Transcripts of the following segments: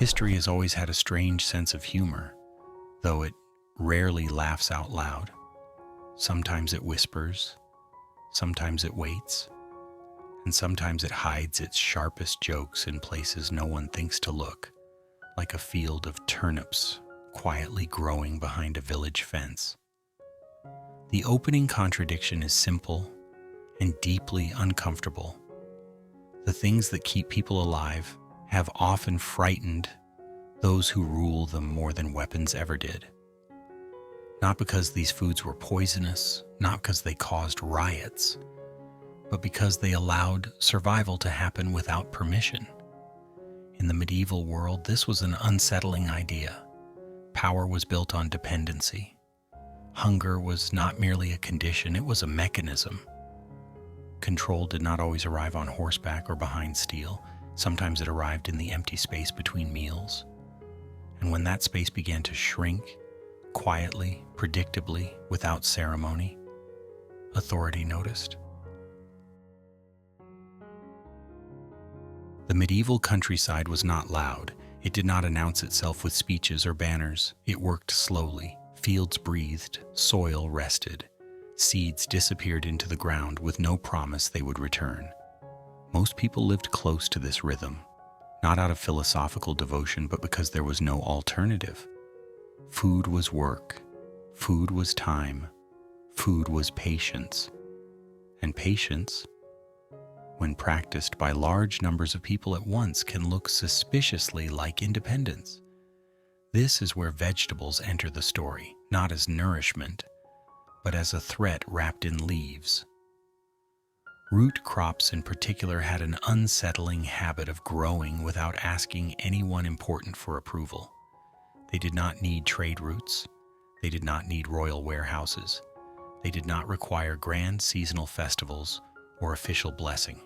History has always had a strange sense of humor, though it rarely laughs out loud. Sometimes it whispers, sometimes it waits, and sometimes it hides its sharpest jokes in places no one thinks to look, like a field of turnips quietly growing behind a village fence. The opening contradiction is simple and deeply uncomfortable. The things that keep people alive have often frightened those who rule them more than weapons ever did. Not because these foods were poisonous, not because they caused riots, but because they allowed survival to happen without permission. In the medieval world, this was an unsettling idea. Power was built on dependency. Hunger was not merely a condition, it was a mechanism. Control did not always arrive on horseback or behind steel. Sometimes it arrived in the empty space between meals. And when that space began to shrink, quietly, predictably, without ceremony, authority noticed. The medieval countryside was not loud. It did not announce itself with speeches or banners. It worked slowly. Fields breathed, soil rested. Seeds disappeared into the ground with no promise they would return. Most people lived close to this rhythm, not out of philosophical devotion, but because there was no alternative. Food was work. Food was time. Food was patience. And patience, when practiced by large numbers of people at once, can look suspiciously like independence. This is where vegetables enter the story, not as nourishment, but as a threat wrapped in leaves. Root crops in particular had an unsettling habit of growing without asking anyone important for approval. They did not need trade routes. They did not need royal warehouses. They did not require grand seasonal festivals or official blessing.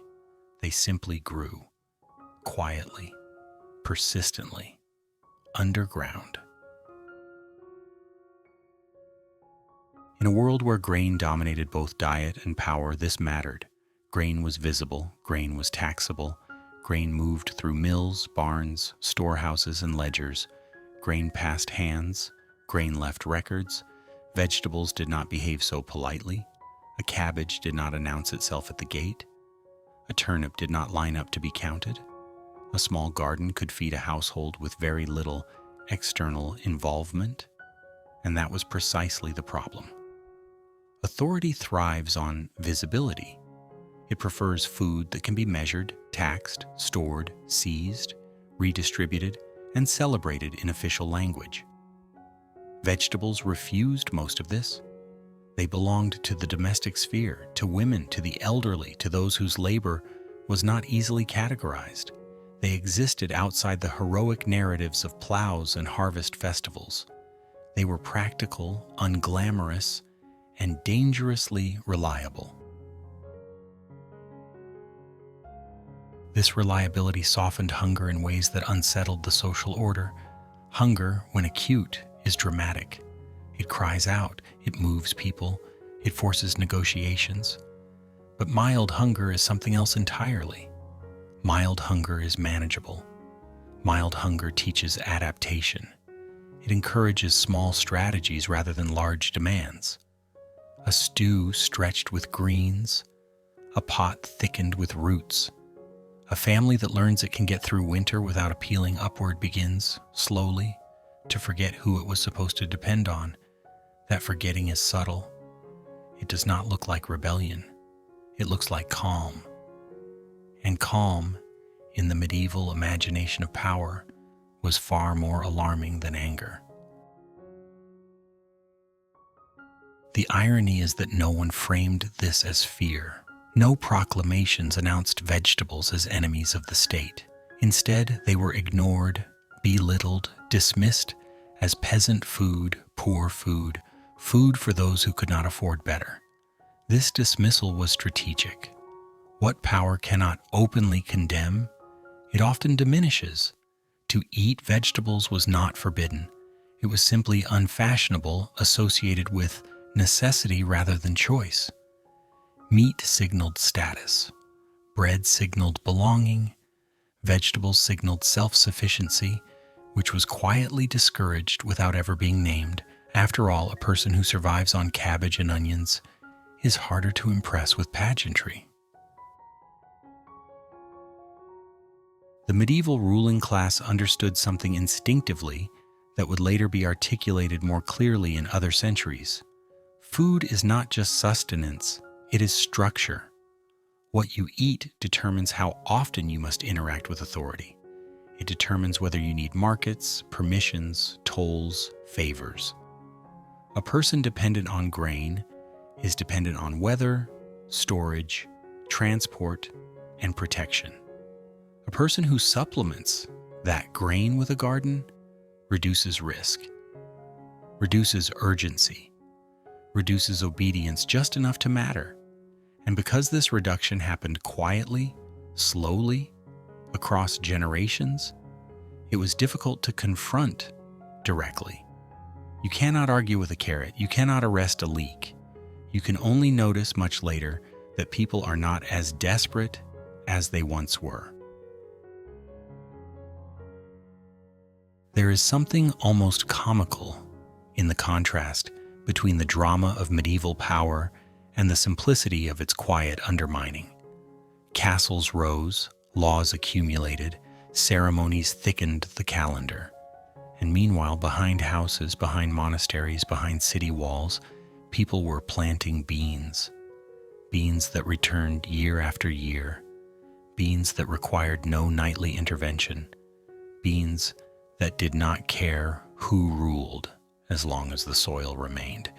They simply grew, quietly, persistently, underground. In a world where grain dominated both diet and power, this mattered. Grain was visible, grain was taxable, grain moved through mills, barns, storehouses, and ledgers. Grain passed hands, grain left records. Vegetables did not behave so politely. A cabbage did not announce itself at the gate. A turnip did not line up to be counted. A small garden could feed a household with very little external involvement, and that was precisely the problem. Authority thrives on visibility. It prefers food that can be measured, taxed, stored, seized, redistributed, and celebrated in official language. Vegetables refused most of this. They belonged to the domestic sphere, to women, to the elderly, to those whose labor was not easily categorized. They existed outside the heroic narratives of plows and harvest festivals. They were practical, unglamorous, and dangerously reliable. This reliability softened hunger in ways that unsettled the social order. Hunger, when acute, is dramatic. It cries out, it moves people, it forces negotiations. But mild hunger is something else entirely. Mild hunger is manageable. Mild hunger teaches adaptation. It encourages small strategies rather than large demands. A stew stretched with greens, a pot thickened with roots. A family that learns it can get through winter without appealing upward begins, slowly, to forget who it was supposed to depend on. That forgetting is subtle. It does not look like rebellion. It looks like calm. And calm, in the medieval imagination of power, was far more alarming than anger. The irony is that no one framed this as fear. No proclamations announced vegetables as enemies of the state. Instead, they were ignored, belittled, dismissed as peasant food, poor food, food for those who could not afford better. This dismissal was strategic. What power cannot openly condemn, it often diminishes. To eat vegetables was not forbidden. It was simply unfashionable, associated with necessity rather than choice. Meat signaled status. Bread signaled belonging. Vegetables signaled self-sufficiency. which was quietly discouraged without ever being named. After all, a person who survives on cabbage and onions is harder to impress with pageantry. The medieval ruling class understood something instinctively that would later be articulated more clearly in other centuries. Food is not just sustenance, it is structure. What you eat determines how often you must interact with authority. It determines whether you need markets, permissions, tolls, favors. A person dependent on grain is dependent on weather, storage, transport, and protection. A person who supplements that grain with a garden reduces risk, reduces urgency, reduces obedience just enough to matter. And because this reduction happened quietly, slowly, across generations, it was difficult to confront directly. You cannot argue with a carrot. You cannot arrest a leak. You can only notice much later that people are not as desperate as they once were. There is something almost comical in the contrast between the drama of medieval power and the simplicity of its quiet undermining. Castles rose, laws accumulated, ceremonies thickened the calendar. And meanwhile, behind houses, behind monasteries, behind city walls, people were planting beans. Beans that returned year after year. Beans that required no nightly intervention. Beans that did not care who ruled as long as the soil remained.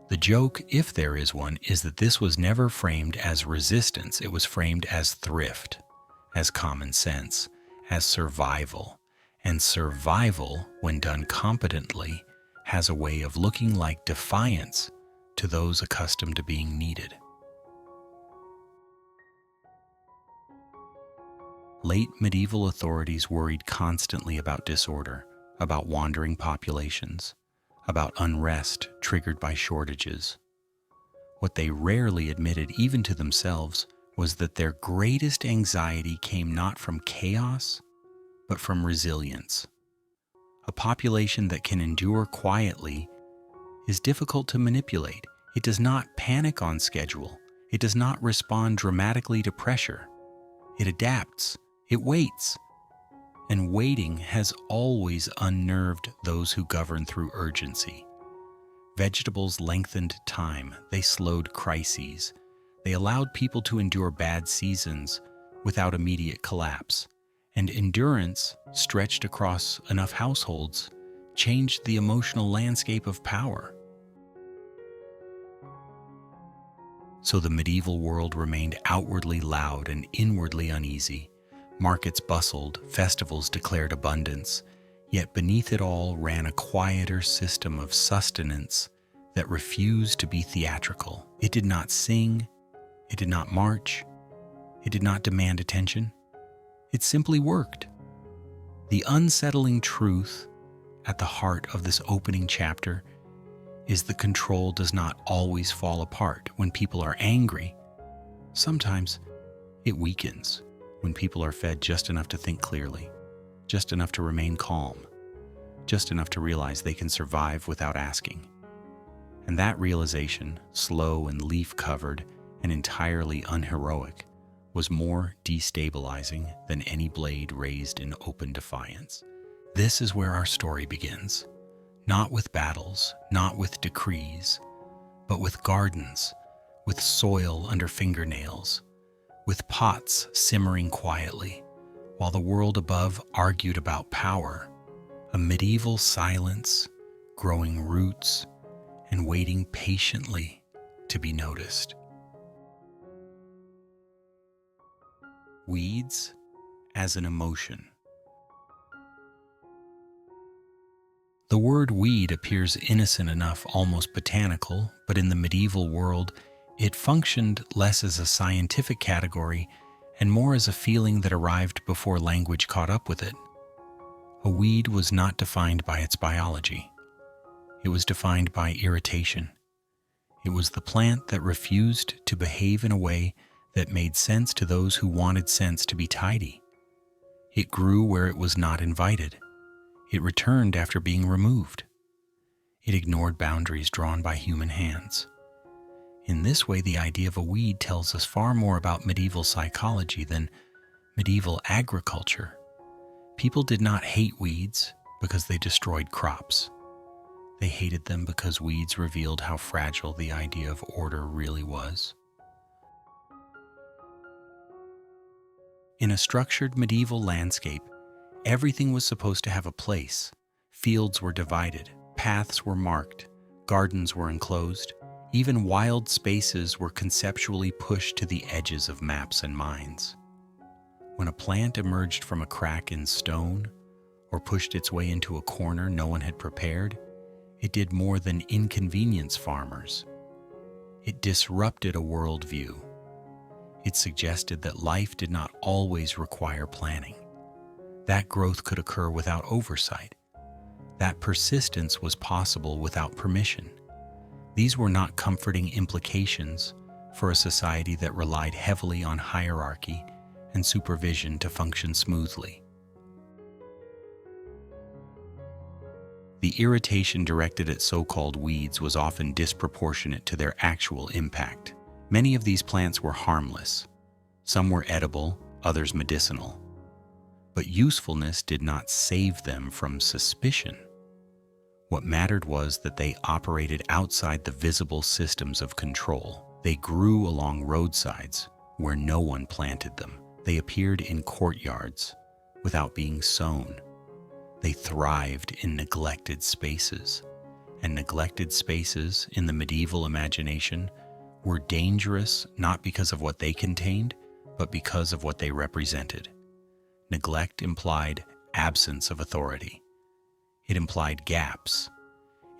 The joke, if there is one, is that this was never framed as resistance. It was framed as thrift, as common sense, as survival. And survival, when done competently, has a way of looking like defiance to those accustomed to being needed. Late medieval authorities worried constantly about disorder, about wandering populations, about unrest triggered by shortages. What they rarely admitted, even to themselves, was that their greatest anxiety came not from chaos, but from resilience. A population that can endure quietly is difficult to manipulate. It does not panic on schedule. It does not respond dramatically to pressure. It adapts. It waits. And waiting has always unnerved those who govern through urgency. Vegetables lengthened time. They slowed crises. They allowed people to endure bad seasons without immediate collapse. And endurance, stretched across enough households, changed the emotional landscape of power. So the medieval world remained outwardly loud and inwardly uneasy. Markets bustled, festivals declared abundance, yet beneath it all ran a quieter system of sustenance that refused to be theatrical. It did not sing, it did not march, it did not demand attention. It simply worked. The unsettling truth at the heart of this opening chapter is the control does not always fall apart when people are angry. Sometimes it weakens when people are fed just enough to think clearly, just enough to remain calm, just enough to realize they can survive without asking. And that realization, slow and leaf-covered and entirely unheroic, was more destabilizing than any blade raised in open defiance. This is where our story begins. Not with battles, not with decrees, but with gardens, with soil under fingernails, with pots simmering quietly, while the world above argued about power, a medieval silence, growing roots, and waiting patiently to be noticed. Weeds as an emotion. The word weed appears innocent enough, almost botanical, but in the medieval world, it functioned less as a scientific category and more as a feeling that arrived before language caught up with it. A weed was not defined by its biology. It was defined by irritation. It was the plant that refused to behave in a way that made sense to those who wanted sense to be tidy. It grew where it was not invited. It returned after being removed. It ignored boundaries drawn by human hands. In this way, the idea of a weed tells us far more about medieval psychology than medieval agriculture. People did not hate weeds because they destroyed crops. They hated them because weeds revealed how fragile the idea of order really was. In a structured medieval landscape, everything was supposed to have a place. Fields were divided, paths were marked, gardens were enclosed, even wild spaces were conceptually pushed to the edges of maps and minds. When a plant emerged from a crack in stone or pushed its way into a corner no one had prepared, it did more than inconvenience farmers. It disrupted a worldview. It suggested that life did not always require planning. That growth could occur without oversight. That persistence was possible without permission. These were not comforting implications for a society that relied heavily on hierarchy and supervision to function smoothly. The irritation directed at so-called weeds was often disproportionate to their actual impact. Many of these plants were harmless. Some were edible, others medicinal. But usefulness did not save them from suspicion. What mattered was that they operated outside the visible systems of control. They grew along roadsides where no one planted them. They appeared in courtyards without being sown. They thrived in neglected spaces. And neglected spaces in the medieval imagination were dangerous not because of what they contained, but because of what they represented. Neglect implied absence of authority. It implied gaps.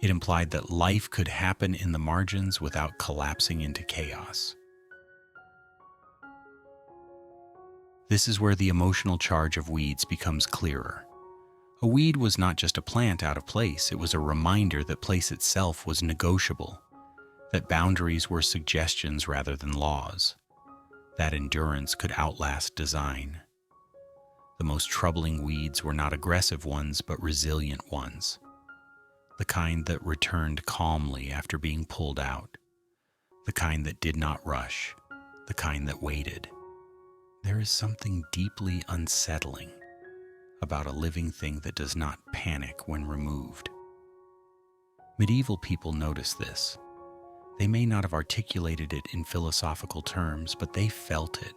It implied that life could happen in the margins without collapsing into chaos. This is where the emotional charge of weeds becomes clearer. A weed was not just a plant out of place, it was a reminder that place itself was negotiable, that boundaries were suggestions rather than laws, that endurance could outlast design. The most troubling weeds were not aggressive ones, but resilient ones, the kind that returned calmly after being pulled out, the kind that did not rush, the kind that waited. There is something deeply unsettling about a living thing that does not panic when removed. Medieval people noticed this. They may not have articulated it in philosophical terms, but they felt it.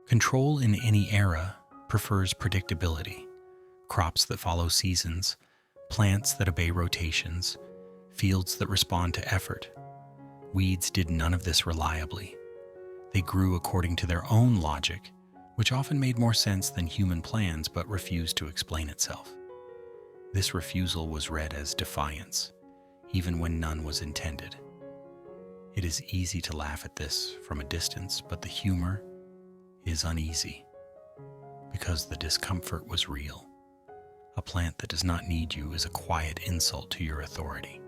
Control in any era prefers predictability. Crops that follow seasons, plants that obey rotations, fields that respond to effort. Weeds did none of this reliably. They grew according to their own logic, which often made more sense than human plans but refused to explain itself. This refusal was read as defiance, even when none was intended. It is easy to laugh at this from a distance, but the humor is uneasy, because the discomfort was real. A plant that does not need you is a quiet insult to your authority,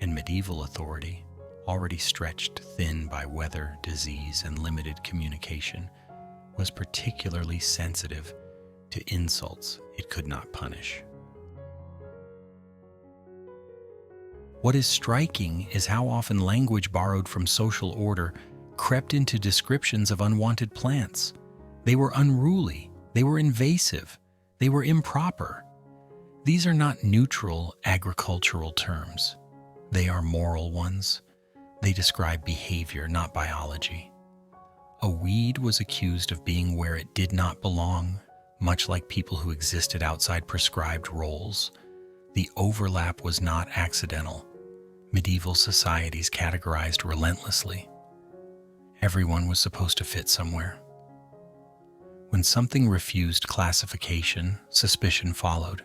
and medieval authority, already stretched thin by weather, disease, and limited communication, was particularly sensitive to insults it could not punish. What is striking is how often language borrowed from social order crept into descriptions of unwanted plants. They were unruly, they were invasive, they were improper. These are not neutral agricultural terms. They are moral ones. They describe behavior, not biology. A weed was accused of being where it did not belong, much like people who existed outside prescribed roles. The overlap was not accidental. Medieval societies categorized relentlessly. Everyone was supposed to fit somewhere. When something refused classification, suspicion followed.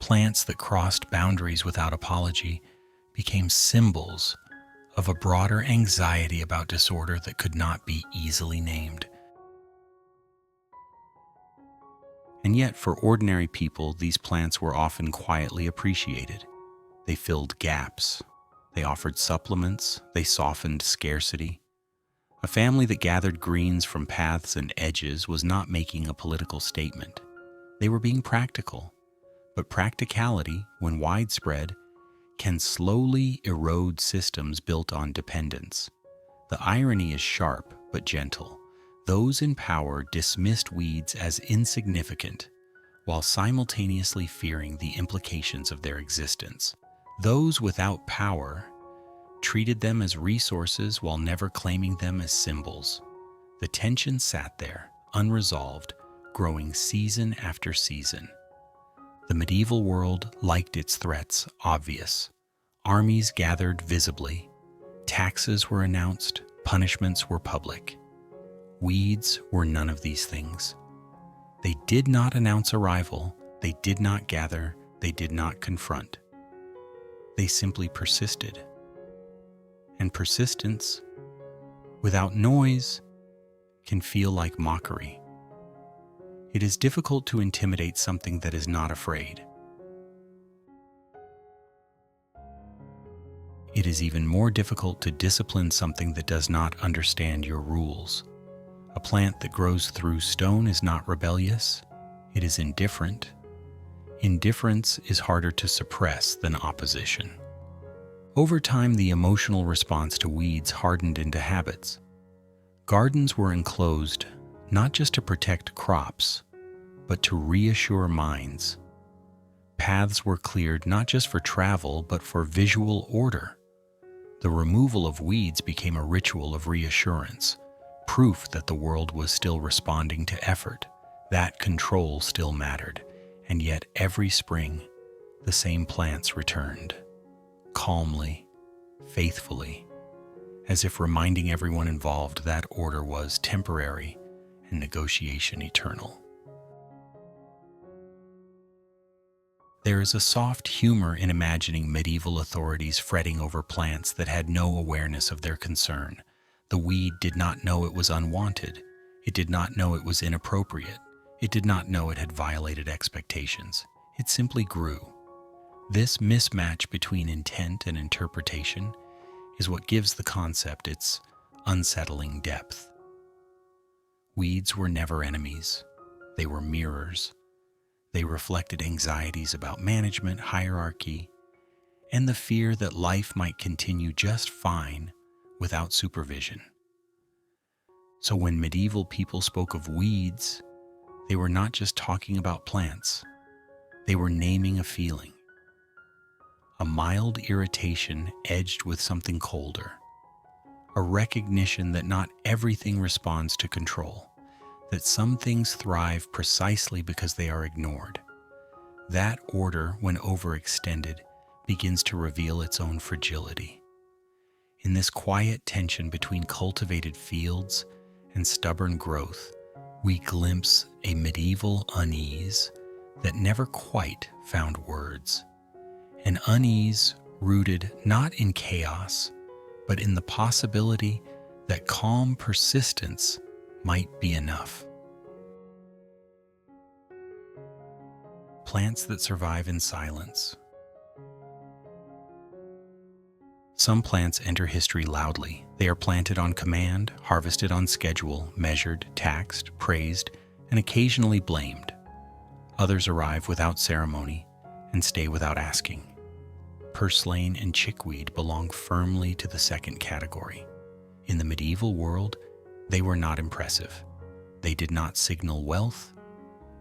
Plants that crossed boundaries without apology became symbols of a broader anxiety about disorder that could not be easily named. And yet, for ordinary people, these plants were often quietly appreciated. They filled gaps. They offered supplements. They softened scarcity. A family that gathered greens from paths and edges was not making a political statement. They were being practical. But practicality, when widespread, can slowly erode systems built on dependence. The irony is sharp but gentle. Those in power dismissed weeds as insignificant, while simultaneously fearing the implications of their existence. Those without power treated them as resources while never claiming them as symbols. The tension sat there, unresolved, growing season after season. The medieval world liked its threats obvious. Armies gathered visibly. Taxes were announced. Punishments were public. Weeds were none of these things. They did not announce arrival. They did not gather. They did not confront. They simply persisted. And persistence, without noise, can feel like mockery. It is difficult to intimidate something that is not afraid. It is even more difficult to discipline something that does not understand your rules. A plant that grows through stone is not rebellious, it is indifferent. Indifference is harder to suppress than opposition. Over time, the emotional response to weeds hardened into habits. Gardens were enclosed not just to protect crops, but to reassure minds. Paths were cleared not just for travel, but for visual order. The removal of weeds became a ritual of reassurance, proof that the world was still responding to effort, that control still mattered, and yet every spring, the same plants returned. Calmly, faithfully, as if reminding everyone involved that order was temporary and negotiation eternal. There is a soft humor in imagining medieval authorities fretting over plants that had no awareness of their concern. The weed did not know it was unwanted. It did not know it was inappropriate. It did not know it had violated expectations. It simply grew. This mismatch between intent and interpretation is what gives the concept its unsettling depth. Weeds were never enemies. They were mirrors. They reflected anxieties about management, hierarchy, and the fear that life might continue just fine without supervision. So when medieval people spoke of weeds, they were not just talking about plants. They were naming a feeling. A mild irritation edged with something colder. A recognition that not everything responds to control, that some things thrive precisely because they are ignored. That order, when overextended, begins to reveal its own fragility. In this quiet tension between cultivated fields and stubborn growth, we glimpse a medieval unease that never quite found words. An unease rooted not in chaos, but in the possibility that calm persistence might be enough. Plants that survive in silence. Some plants enter history loudly. They are planted on command, harvested on schedule, measured, taxed, praised, and occasionally blamed. Others arrive without ceremony and stay without asking. Purslane and chickweed belong firmly to the second category. In the medieval world, they were not impressive. They did not signal wealth.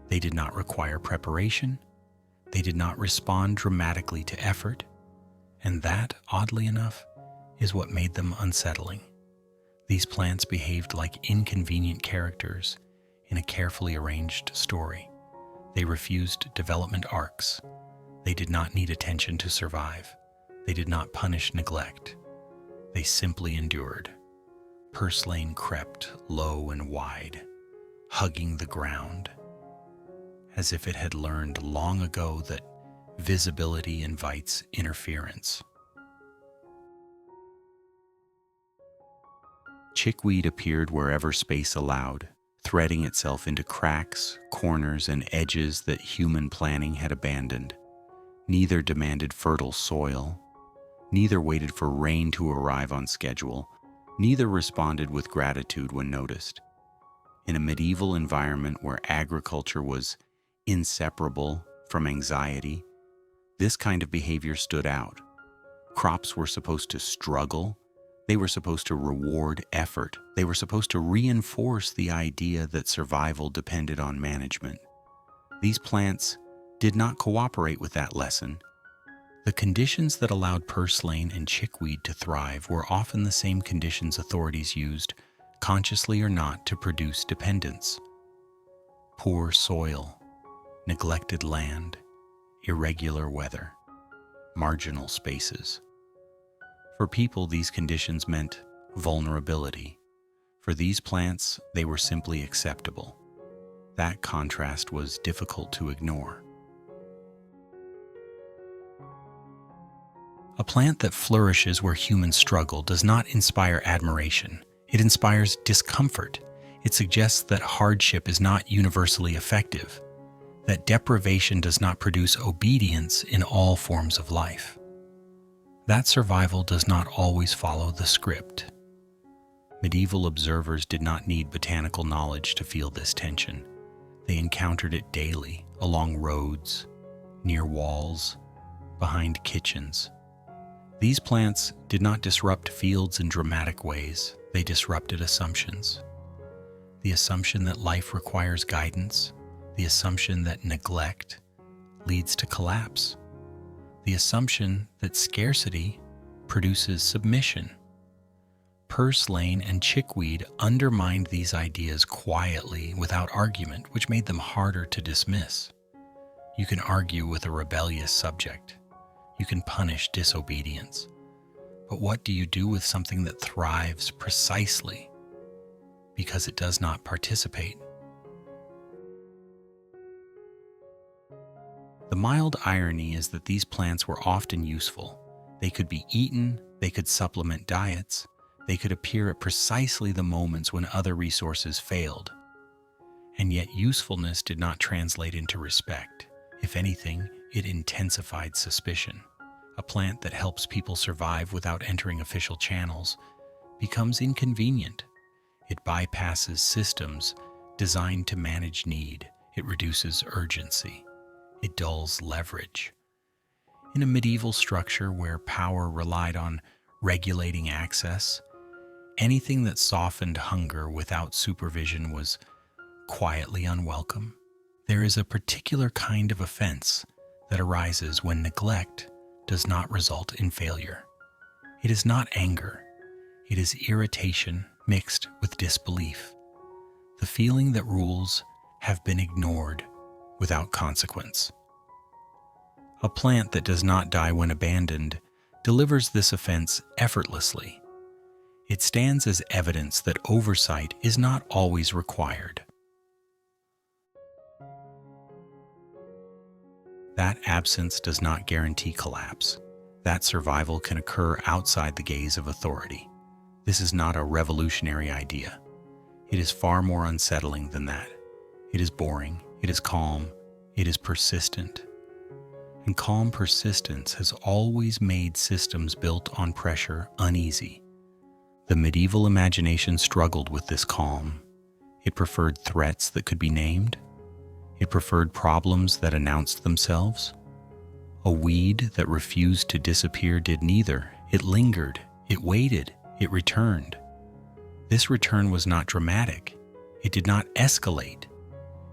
They did not require preparation. They did not respond dramatically to effort. And that, oddly enough, is what made them unsettling. These plants behaved like inconvenient characters in a carefully arranged story. They refused development arcs. They did not need attention to survive. They did not punish neglect. They simply endured. Purslane crept low and wide, hugging the ground, as if it had learned long ago that visibility invites interference. Chickweed appeared wherever space allowed, threading itself into cracks, corners, and edges that human planning had abandoned. Neither demanded fertile soil. Neither waited for rain to arrive on schedule. Neither responded with gratitude when noticed. In a medieval environment where agriculture was inseparable from anxiety, this kind of behavior stood out. Crops were supposed to struggle. They were supposed to reward effort. They were supposed to reinforce the idea that survival depended on management. These plants did not cooperate with that lesson. The conditions that allowed purslane and chickweed to thrive were often the same conditions authorities used, consciously or not, to produce dependence. Poor soil, neglected land, irregular weather, marginal spaces. For people, these conditions meant vulnerability. For these plants, they were simply acceptable. That contrast was difficult to ignore. A plant that flourishes where humans struggle does not inspire admiration. It inspires discomfort. It suggests that hardship is not universally effective, that deprivation does not produce obedience in all forms of life, that survival does not always follow the script. Medieval observers did not need botanical knowledge to feel this tension. They encountered it daily, along roads, near walls, behind kitchens. These plants did not disrupt fields in dramatic ways. They disrupted assumptions. The assumption that life requires guidance, the assumption that neglect leads to collapse, the assumption that scarcity produces submission. Purslane and chickweed undermined these ideas quietly, without argument, which made them harder to dismiss. You can argue with a rebellious subject. You can punish disobedience. But what do you do with something that thrives precisely because it does not participate? The mild irony is that these plants were often useful. They could be eaten, they could supplement diets, they could appear at precisely the moments when other resources failed. And yet usefulness did not translate into respect. If anything, it intensified suspicion. A plant that helps people survive without entering official channels becomes inconvenient. It bypasses systems designed to manage need. It reduces urgency. It dulls leverage. In a medieval structure where power relied on regulating access, anything that softened hunger without supervision was quietly unwelcome. There is a particular kind of offense that arises when neglect does not result in failure. It is not anger. It is irritation mixed with disbelief. The feeling that rules have been ignored without consequence. A plant that does not die when abandoned delivers this offense effortlessly. It stands as evidence that oversight is not always required. That absence does not guarantee collapse. That survival can occur outside the gaze of authority. This is not a revolutionary idea. It is far more unsettling than that. It is boring, it is calm, it is persistent. And calm persistence has always made systems built on pressure uneasy. The medieval imagination struggled with this calm. It preferred threats that could be named. It preferred problems that announced themselves. A weed that refused to disappear did neither. It lingered, it waited, it returned. This return was not dramatic. It did not escalate.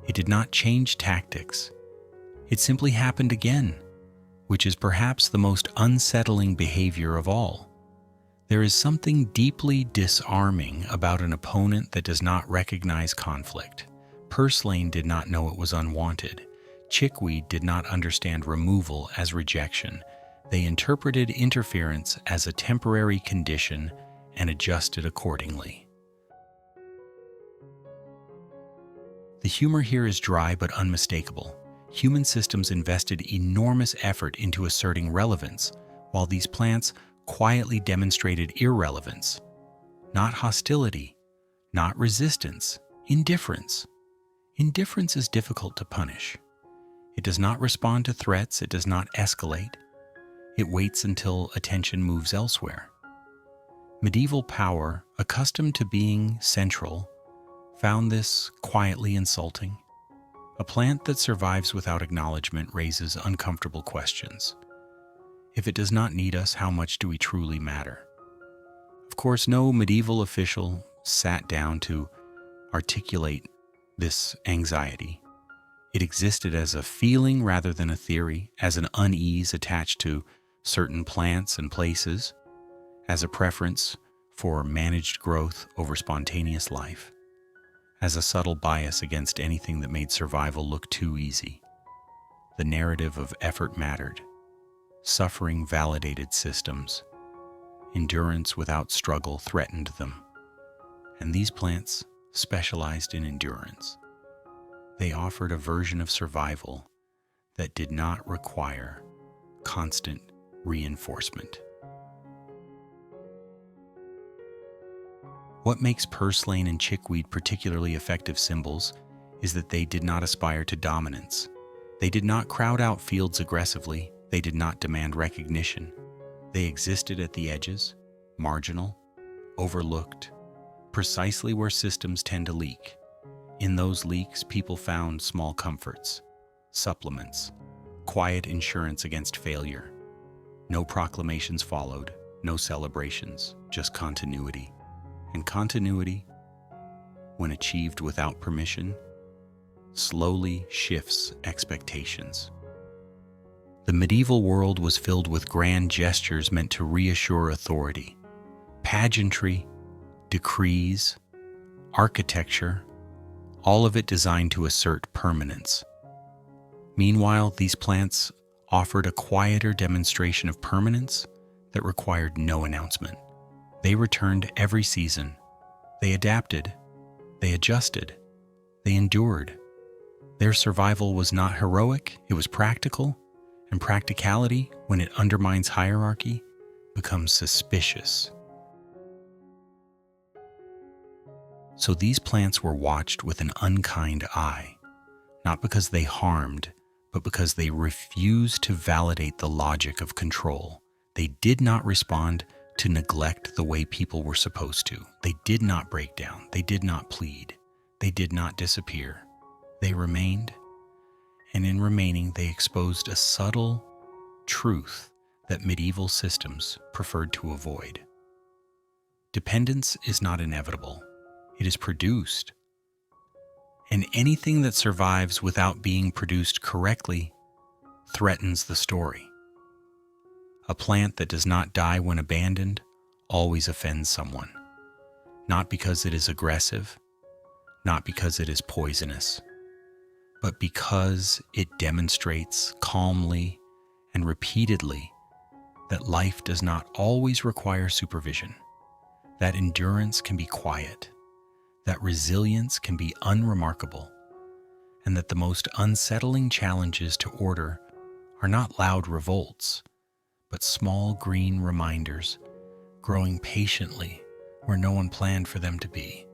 It did not change tactics. It simply happened again, which is perhaps the most unsettling behavior of all. There is something deeply disarming about an opponent that does not recognize conflict. Purslane did not know it was unwanted. Chickweed did not understand removal as rejection. They interpreted interference as a temporary condition and adjusted accordingly. The humor here is dry but unmistakable. Human systems invested enormous effort into asserting relevance, while these plants quietly demonstrated irrelevance. Not hostility, not resistance, indifference. Indifference is difficult to punish. It does not respond to threats, it does not escalate. It waits until attention moves elsewhere. Medieval power, accustomed to being central, found this quietly insulting. A plant that survives without acknowledgement raises uncomfortable questions. If it does not need us, how much do we truly matter? Of course, no medieval official sat down to articulate this anxiety. It existed as a feeling rather than a theory, as an unease attached to certain plants and places, as a preference for managed growth over spontaneous life, as a subtle bias against anything that made survival look too easy. The narrative of effort mattered. Suffering validated systems. Endurance without struggle threatened them. And these plants specialized in endurance. They offered a version of survival that did not require constant reinforcement. What makes purslane and chickweed particularly effective symbols is that they did not aspire to dominance. They did not crowd out fields aggressively. They did not demand recognition. They existed at the edges, marginal, overlooked, precisely where systems tend to leak. In those leaks, people found small comforts, supplements, quiet insurance against failure. No proclamations followed, no celebrations, just continuity. And continuity, when achieved without permission, slowly shifts expectations. The medieval world was filled with grand gestures meant to reassure authority. Pageantry, decrees, architecture, all of it designed to assert permanence. Meanwhile, these plants offered a quieter demonstration of permanence that required no announcement. They returned every season. They adapted. They adjusted. They endured. Their survival was not heroic, it was practical, and practicality, when it undermines hierarchy, becomes suspicious. So these plants were watched with an unkind eye, not because they harmed, but because they refused to validate the logic of control. They did not respond to neglect the way people were supposed to. They did not break down. They did not plead. They did not disappear. They remained, and in remaining, they exposed a subtle truth that medieval systems preferred to avoid. Dependence is not inevitable. It is produced. And anything that survives without being produced correctly threatens the story. A plant that does not die when abandoned always offends someone, not because it is aggressive, not because it is poisonous, but because it demonstrates calmly and repeatedly that life does not always require supervision, that endurance can be quiet, that resilience can be unremarkable, and that the most unsettling challenges to order are not loud revolts, but small green reminders growing patiently where no one planned for them to be.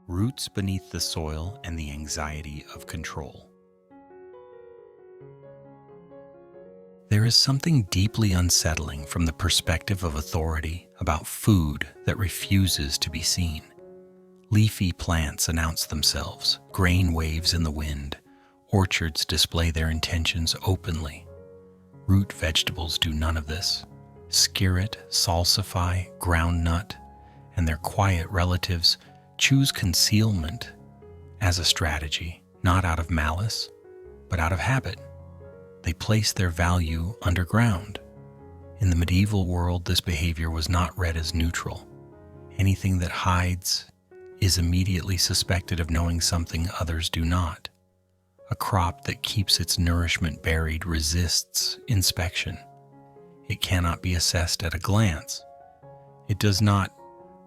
Roots beneath the soil and the anxiety of control. There is something deeply unsettling from the perspective of authority about food that refuses to be seen. Leafy plants announce themselves, grain waves in the wind, orchards display their intentions openly. Root vegetables do none of this. Skirret, salsify, groundnut, and their quiet relatives choose concealment as a strategy, not out of malice, but out of habit. They place their value underground. In the medieval world, this behavior was not read as neutral. Anything that hides is immediately suspected of knowing something others do not. A crop that keeps its nourishment buried resists inspection. It cannot be assessed at a glance. It does not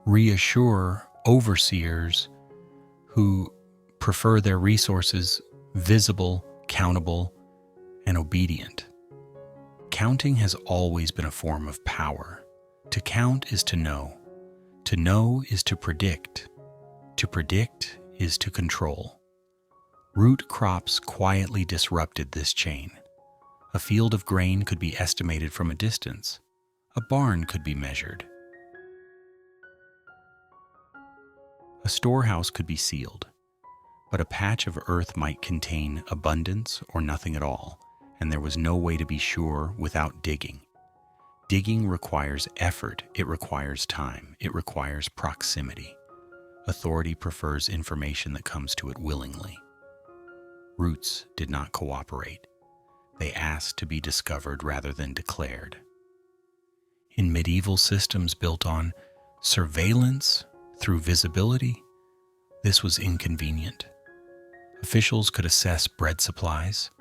reassure overseers who prefer their resources visible, countable, and obedient. Counting has always been a form of power. To count is to know. To know is to predict. To predict is to control. Root crops quietly disrupted this chain. A field of grain could be estimated from a distance. A barn could be measured. A storehouse could be sealed, but a patch of earth might contain abundance or nothing at all, and there was no way to be sure without digging. Digging requires effort, it requires time, it requires proximity. Authority prefers information that comes to it willingly. Roots did not cooperate. They asked to be discovered rather than declared. In medieval systems built on surveillance through visibility, this was inconvenient. Officials could assess bread supplies,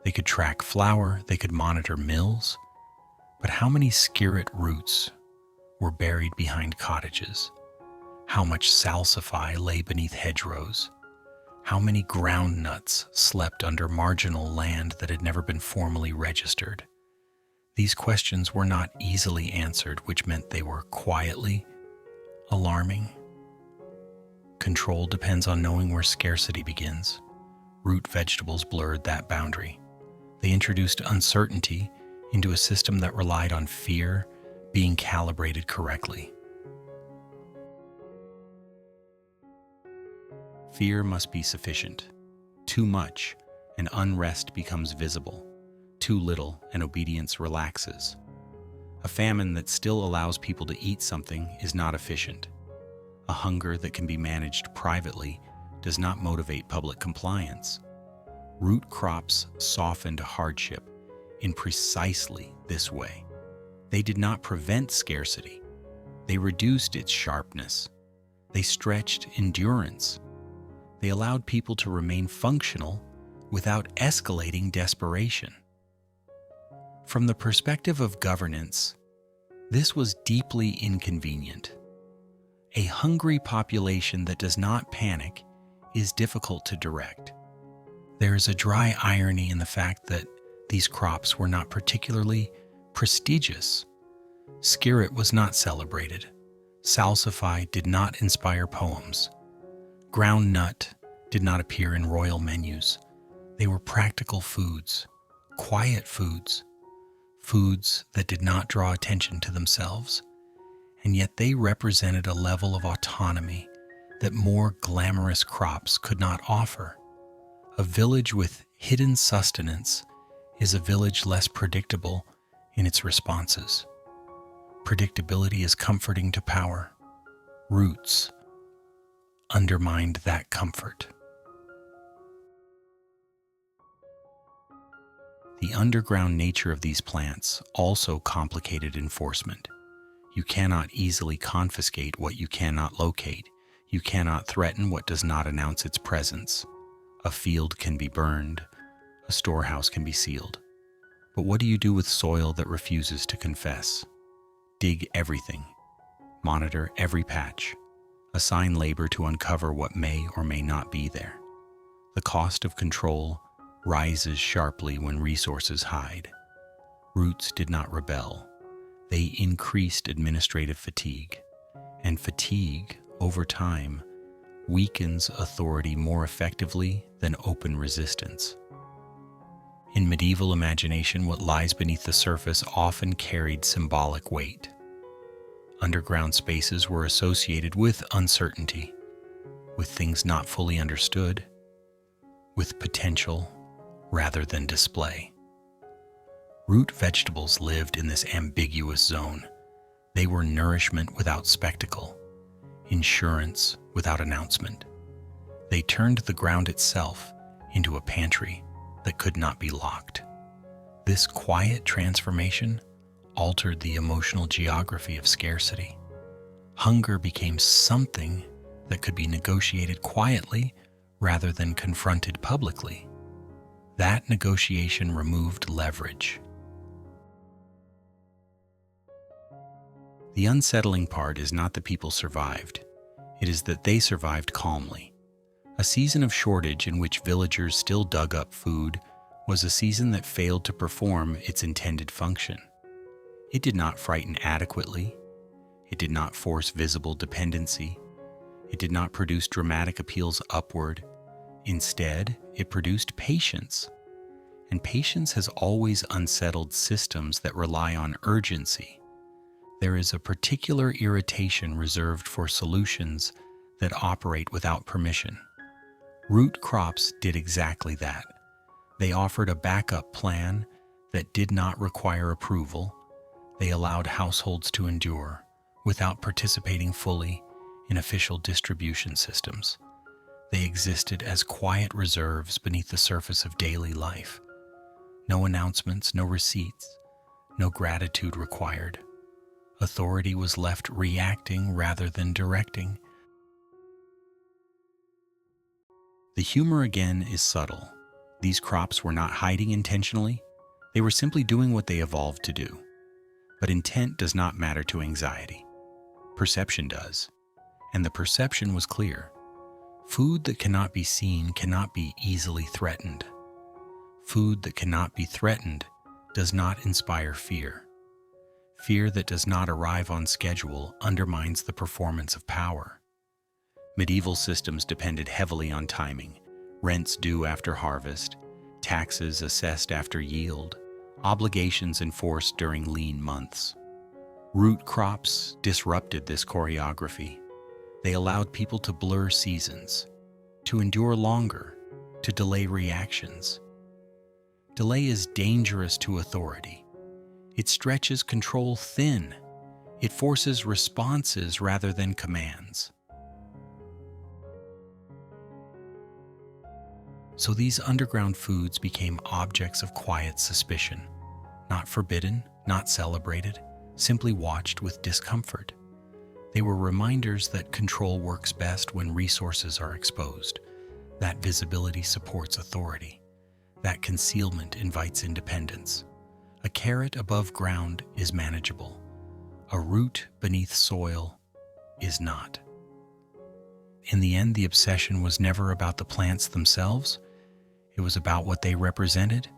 they could track flour, they could monitor mills, but how many skirret roots were buried behind cottages? How much salsify lay beneath hedgerows? How many ground nuts slept under marginal land that had never been formally registered? These questions were not easily answered, which meant they were quietly alarming. Control depends on knowing where scarcity begins. Root vegetables blurred that boundary. They introduced uncertainty into a system that relied on fear being calibrated correctly. Fear must be sufficient. Too much, and unrest becomes visible. Too little, and obedience relaxes. A famine that still allows people to eat something is not efficient. A hunger that can be managed privately does not motivate public compliance. Root crops softened hardship in precisely this way. They did not prevent scarcity. They reduced its sharpness. They stretched endurance. They allowed people to remain functional without escalating desperation. From the perspective of governance, this was deeply inconvenient. A hungry population that does not panic is difficult to direct. There is a dry irony in the fact that these crops were not particularly prestigious. Skirret was not celebrated. Salsify did not inspire poems. Ground nut did not appear in royal menus. They were practical foods, quiet foods, foods that did not draw attention to themselves, and yet they represented a level of autonomy that more glamorous crops could not offer. A village with hidden sustenance is a village less predictable in its responses. Predictability is comforting to power. Roots undermined that comfort. The underground nature of these plants also complicated enforcement. You cannot easily confiscate what you cannot locate. You cannot threaten what does not announce its presence. A field can be burned. A storehouse can be sealed. But what do you do with soil that refuses to confess? Dig everything. Monitor every patch. Assign labor to uncover what may or may not be there. The cost of control rises sharply when resources hide. Roots did not rebel. They increased administrative fatigue. And fatigue, over time, weakens authority more effectively than open resistance. In medieval imagination, what lies beneath the surface often carried symbolic weight. Underground spaces were associated with uncertainty, with things not fully understood, with potential rather than display. Root vegetables lived in this ambiguous zone. They were nourishment without spectacle, insurance without announcement. They turned the ground itself into a pantry that could not be locked. This quiet transformation altered the emotional geography of scarcity. Hunger became something that could be negotiated quietly rather than confronted publicly. That negotiation removed leverage. The unsettling part is not that people survived. It is that they survived calmly. A season of shortage in which villagers still dug up food was a season that failed to perform its intended function. It did not frighten adequately. It did not force visible dependency. It did not produce dramatic appeals upward. Instead, it produced patience. and patience has always unsettled systems that rely on urgency. There is a particular irritation reserved for solutions that operate without permission. Root crops did exactly that. They offered a backup plan that did not require approval. They allowed households to endure without participating fully in official distribution systems. They existed as quiet reserves beneath the surface of daily life. No announcements, no receipts, no gratitude required. Authority was left reacting rather than directing. The humor again is subtle. These crops were not hiding intentionally. They were simply doing what they evolved to do. But intent does not matter to anxiety. Perception does. And the perception was clear. Food that cannot be seen cannot be easily threatened. Food that cannot be threatened does not inspire fear. Fear that does not arrive on schedule undermines the performance of power. Medieval systems depended heavily on timing, rents due after harvest, taxes assessed after yield, obligations enforced during lean months. Root crops disrupted this choreography. They allowed people to blur seasons, to endure longer, to delay reactions. Delay is dangerous to authority. It stretches control thin. It forces responses rather than commands. So these underground foods became objects of quiet suspicion, not forbidden, not celebrated, simply watched with discomfort. They were reminders that control works best when resources are exposed, that visibility supports authority, that concealment invites independence. A carrot above ground is manageable. A root beneath soil is not. In the end, the obsession was never about the plants themselves. It was about what they represented.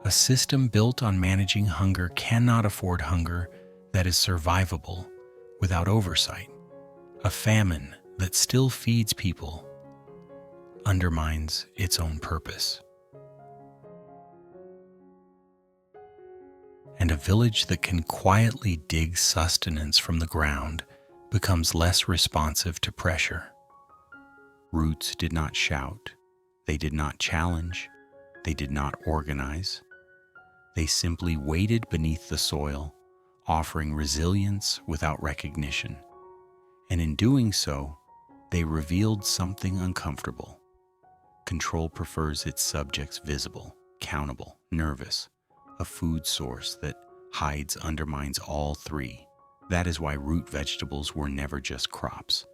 A system built on managing hunger cannot afford hunger that is survivable without oversight. A famine that still feeds people undermines its own purpose. And a village that can quietly dig sustenance from the ground becomes less responsive to pressure. Roots did not shout. They did not challenge. They did not organize. They simply waited beneath the soil, offering resilience without recognition. And in doing so, they revealed something uncomfortable. Control prefers its subjects visible, countable, nervous. A food source that hides undermines all three. That is why root vegetables were never just crops.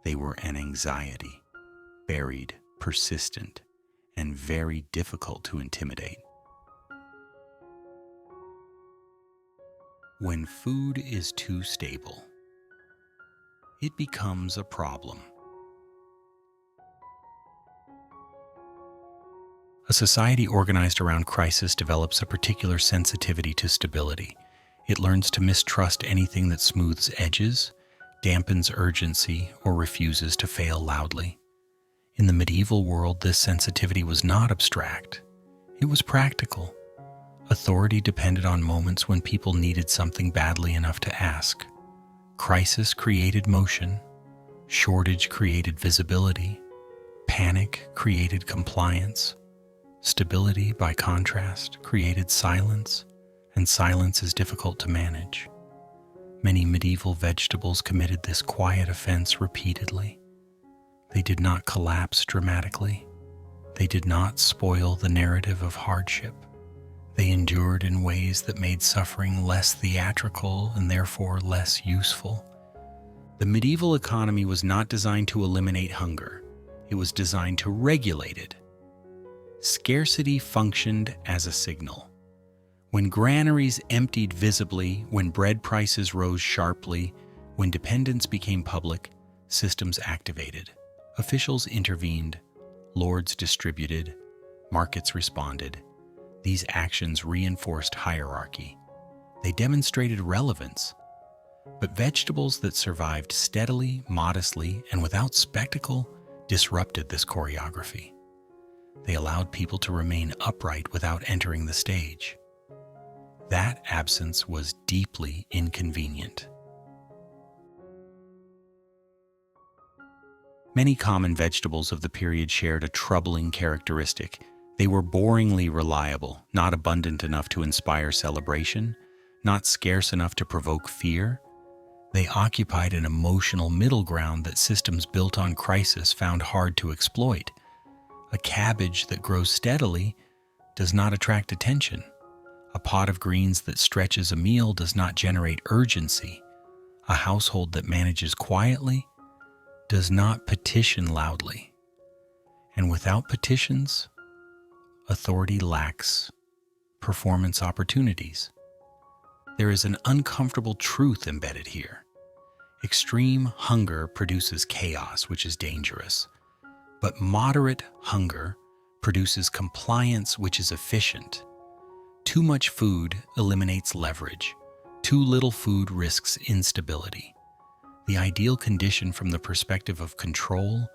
They were an anxiety, buried, persistent, and very difficult to intimidate. When food is too stable, it becomes a problem. A society organized around crisis develops a particular sensitivity to stability. It learns to mistrust anything that smooths edges, dampens urgency, or refuses to fail loudly. In the medieval world, this sensitivity was not abstract. It was practical. Authority depended on moments when people needed something badly enough to ask. Crisis created motion. Shortage created visibility. Panic created compliance. Stability, by contrast, created silence, and silence is difficult to manage. Many medieval vegetables committed this quiet offense repeatedly. They did not collapse dramatically. They did not spoil the narrative of hardship. They endured in ways that made suffering less theatrical and therefore less useful. The medieval economy was not designed to eliminate hunger. It was designed to regulate it. Scarcity functioned as a signal. When granaries emptied visibly, when bread prices rose sharply, when dependence became public, systems activated. Officials intervened, lords distributed, markets responded. These actions reinforced hierarchy. They demonstrated relevance. But vegetables that survived steadily, modestly, and without spectacle disrupted this choreography. They allowed people to remain upright without entering the stage. That absence was deeply inconvenient. Many common vegetables of the period shared a troubling characteristic. They were boringly reliable, not abundant enough to inspire celebration, not scarce enough to provoke fear. They occupied an emotional middle ground that systems built on crisis found hard to exploit. A cabbage that grows steadily does not attract attention. A pot of greens that stretches a meal does not generate urgency. A household that manages quietly does not petition loudly. And without petitions, authority lacks performance opportunities. There is an uncomfortable truth embedded here. Extreme hunger produces chaos, which is dangerous. But moderate hunger produces compliance, which is efficient. Too much food eliminates leverage. Too little food risks instability. The ideal condition from the perspective of control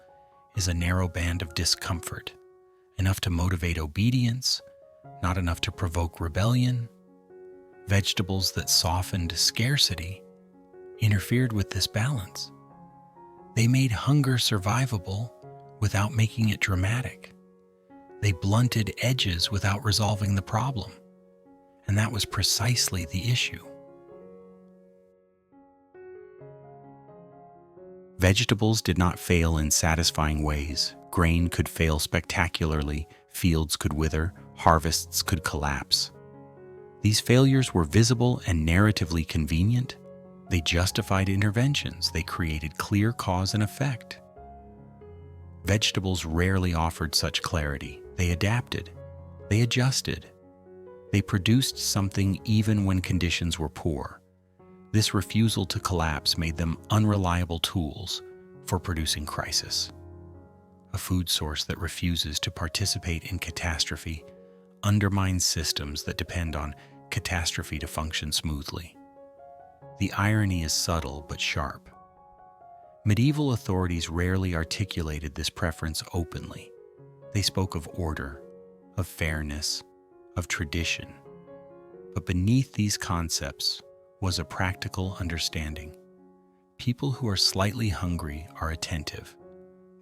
is a narrow band of discomfort, enough to motivate obedience, not enough to provoke rebellion. Vegetables that softened scarcity interfered with this balance. They made hunger survivable without making it dramatic. They blunted edges without resolving the problem. And that was precisely the issue. Vegetables did not fail in satisfying ways. Grain could fail spectacularly, fields could wither, harvests could collapse. These failures were visible and narratively convenient. They justified interventions. They created clear cause and effect. Vegetables rarely offered such clarity. They adapted. They adjusted. They produced something even when conditions were poor. This refusal to collapse made them unreliable tools for producing crisis. A food source that refuses to participate in catastrophe undermines systems that depend on catastrophe to function smoothly. The irony is subtle but sharp. Medieval authorities rarely articulated this preference openly. They spoke of order, of fairness, of tradition. But beneath these concepts was a practical understanding. People who are slightly hungry are attentive.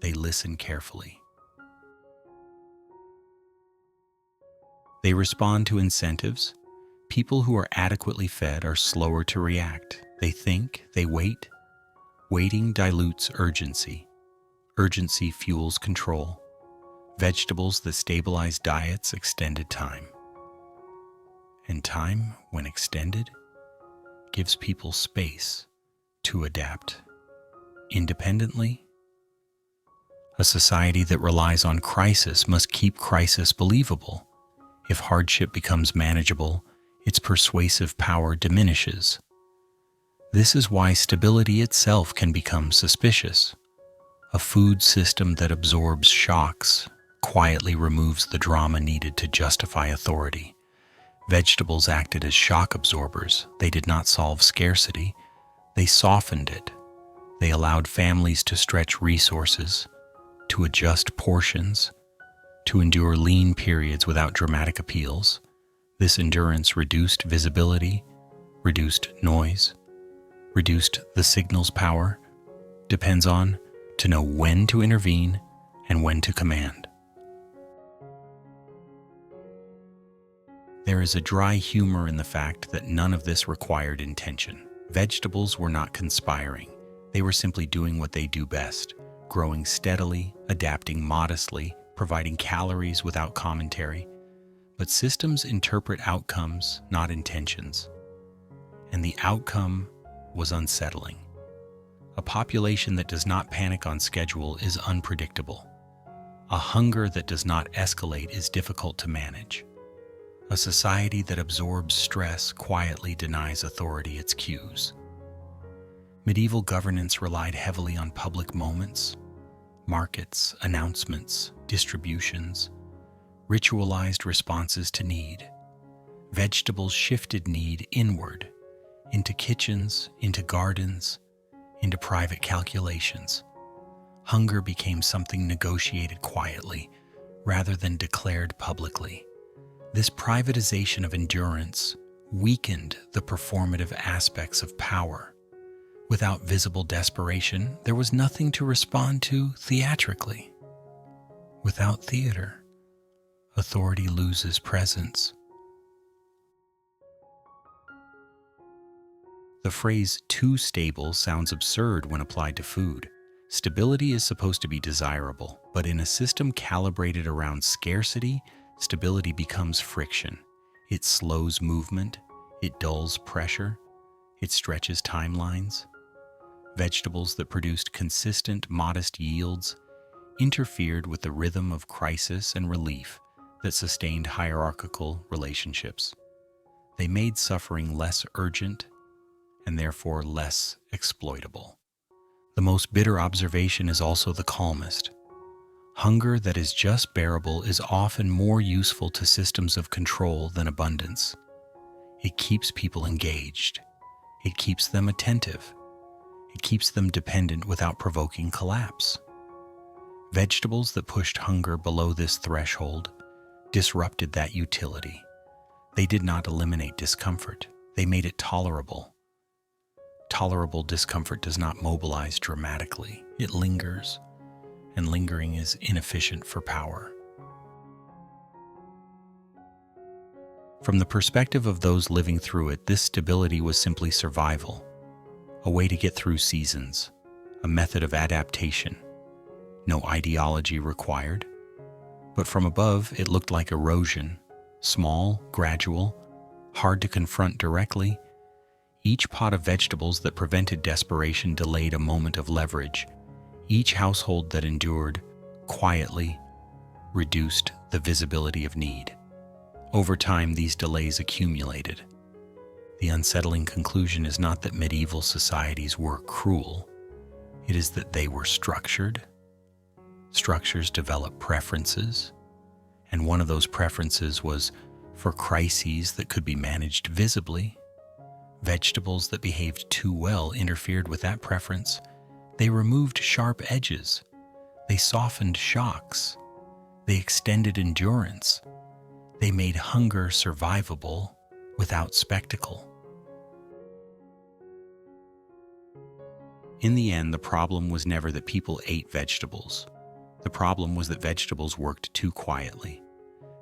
They listen carefully. They respond to incentives. People who are adequately fed are slower to react. They think, they wait. Waiting dilutes urgency. Urgency fuels control. Vegetables that stabilize diets extended time. And time, when extended, gives people space to adapt independently. A society that relies on crisis must keep crisis believable. If hardship becomes manageable, its persuasive power diminishes. This is why stability itself can become suspicious. A food system that absorbs shocks quietly removes the drama needed to justify authority. Vegetables acted as shock absorbers. They did not solve scarcity. They softened it. They allowed families to stretch resources, to adjust portions, to endure lean periods without dramatic appeals. This endurance reduced visibility, reduced noise, reduced the signal's power. Depends on to know when to intervene and when to command. There is a dry humor in the fact that none of this required intention. Vegetables were not conspiring. They were simply doing what they do best, growing steadily, adapting modestly, providing calories without commentary. But systems interpret outcomes, not intentions. And the outcome was unsettling. A population that does not panic on schedule is unpredictable. A hunger that does not escalate is difficult to manage. A society that absorbs stress quietly denies authority its cues. Medieval governance relied heavily on public moments, markets, announcements, distributions, ritualized responses to need. Vegetables shifted need inward, into kitchens, into gardens, into private calculations. Hunger became something negotiated quietly, rather than declared publicly. This privatization of endurance weakened the performative aspects of power. Without visible desperation, there was nothing to respond to theatrically. Without theater, authority loses presence. The phrase too stable sounds absurd when applied to food. Stability is supposed to be desirable, but in a system calibrated around scarcity, stability becomes friction. It slows movement, it dulls pressure, it stretches timelines. Vegetables that produced consistent, modest yields interfered with the rhythm of crisis and relief that sustained hierarchical relationships. They made suffering less urgent and therefore less exploitable. The most bitter observation is also the calmest. Hunger that is just bearable is often more useful to systems of control than abundance. It keeps people engaged. It keeps them attentive. It keeps them dependent without provoking collapse. Vegetables that pushed hunger below this threshold disrupted that utility. They did not eliminate discomfort. They made it tolerable. Tolerable discomfort does not mobilize dramatically. It lingers, and lingering is inefficient for power. From the perspective of those living through it, this stability was simply survival, a way to get through seasons, a method of adaptation. No ideology required. But from above, it looked like erosion, small, gradual, hard to confront directly. Each pot of vegetables that prevented desperation delayed a moment of leverage. Each household that endured, quietly, reduced the visibility of need. Over time, these delays accumulated. The unsettling conclusion is not that medieval societies were cruel. It is that they were structured. Structures develop preferences, and one of those preferences was for crises that could be managed visibly. Vegetables that behaved too well interfered with that preference. They removed sharp edges. They softened shocks. They extended endurance. They made hunger survivable without spectacle. In the end, the problem was never that people ate vegetables. The problem was that vegetables worked too quietly.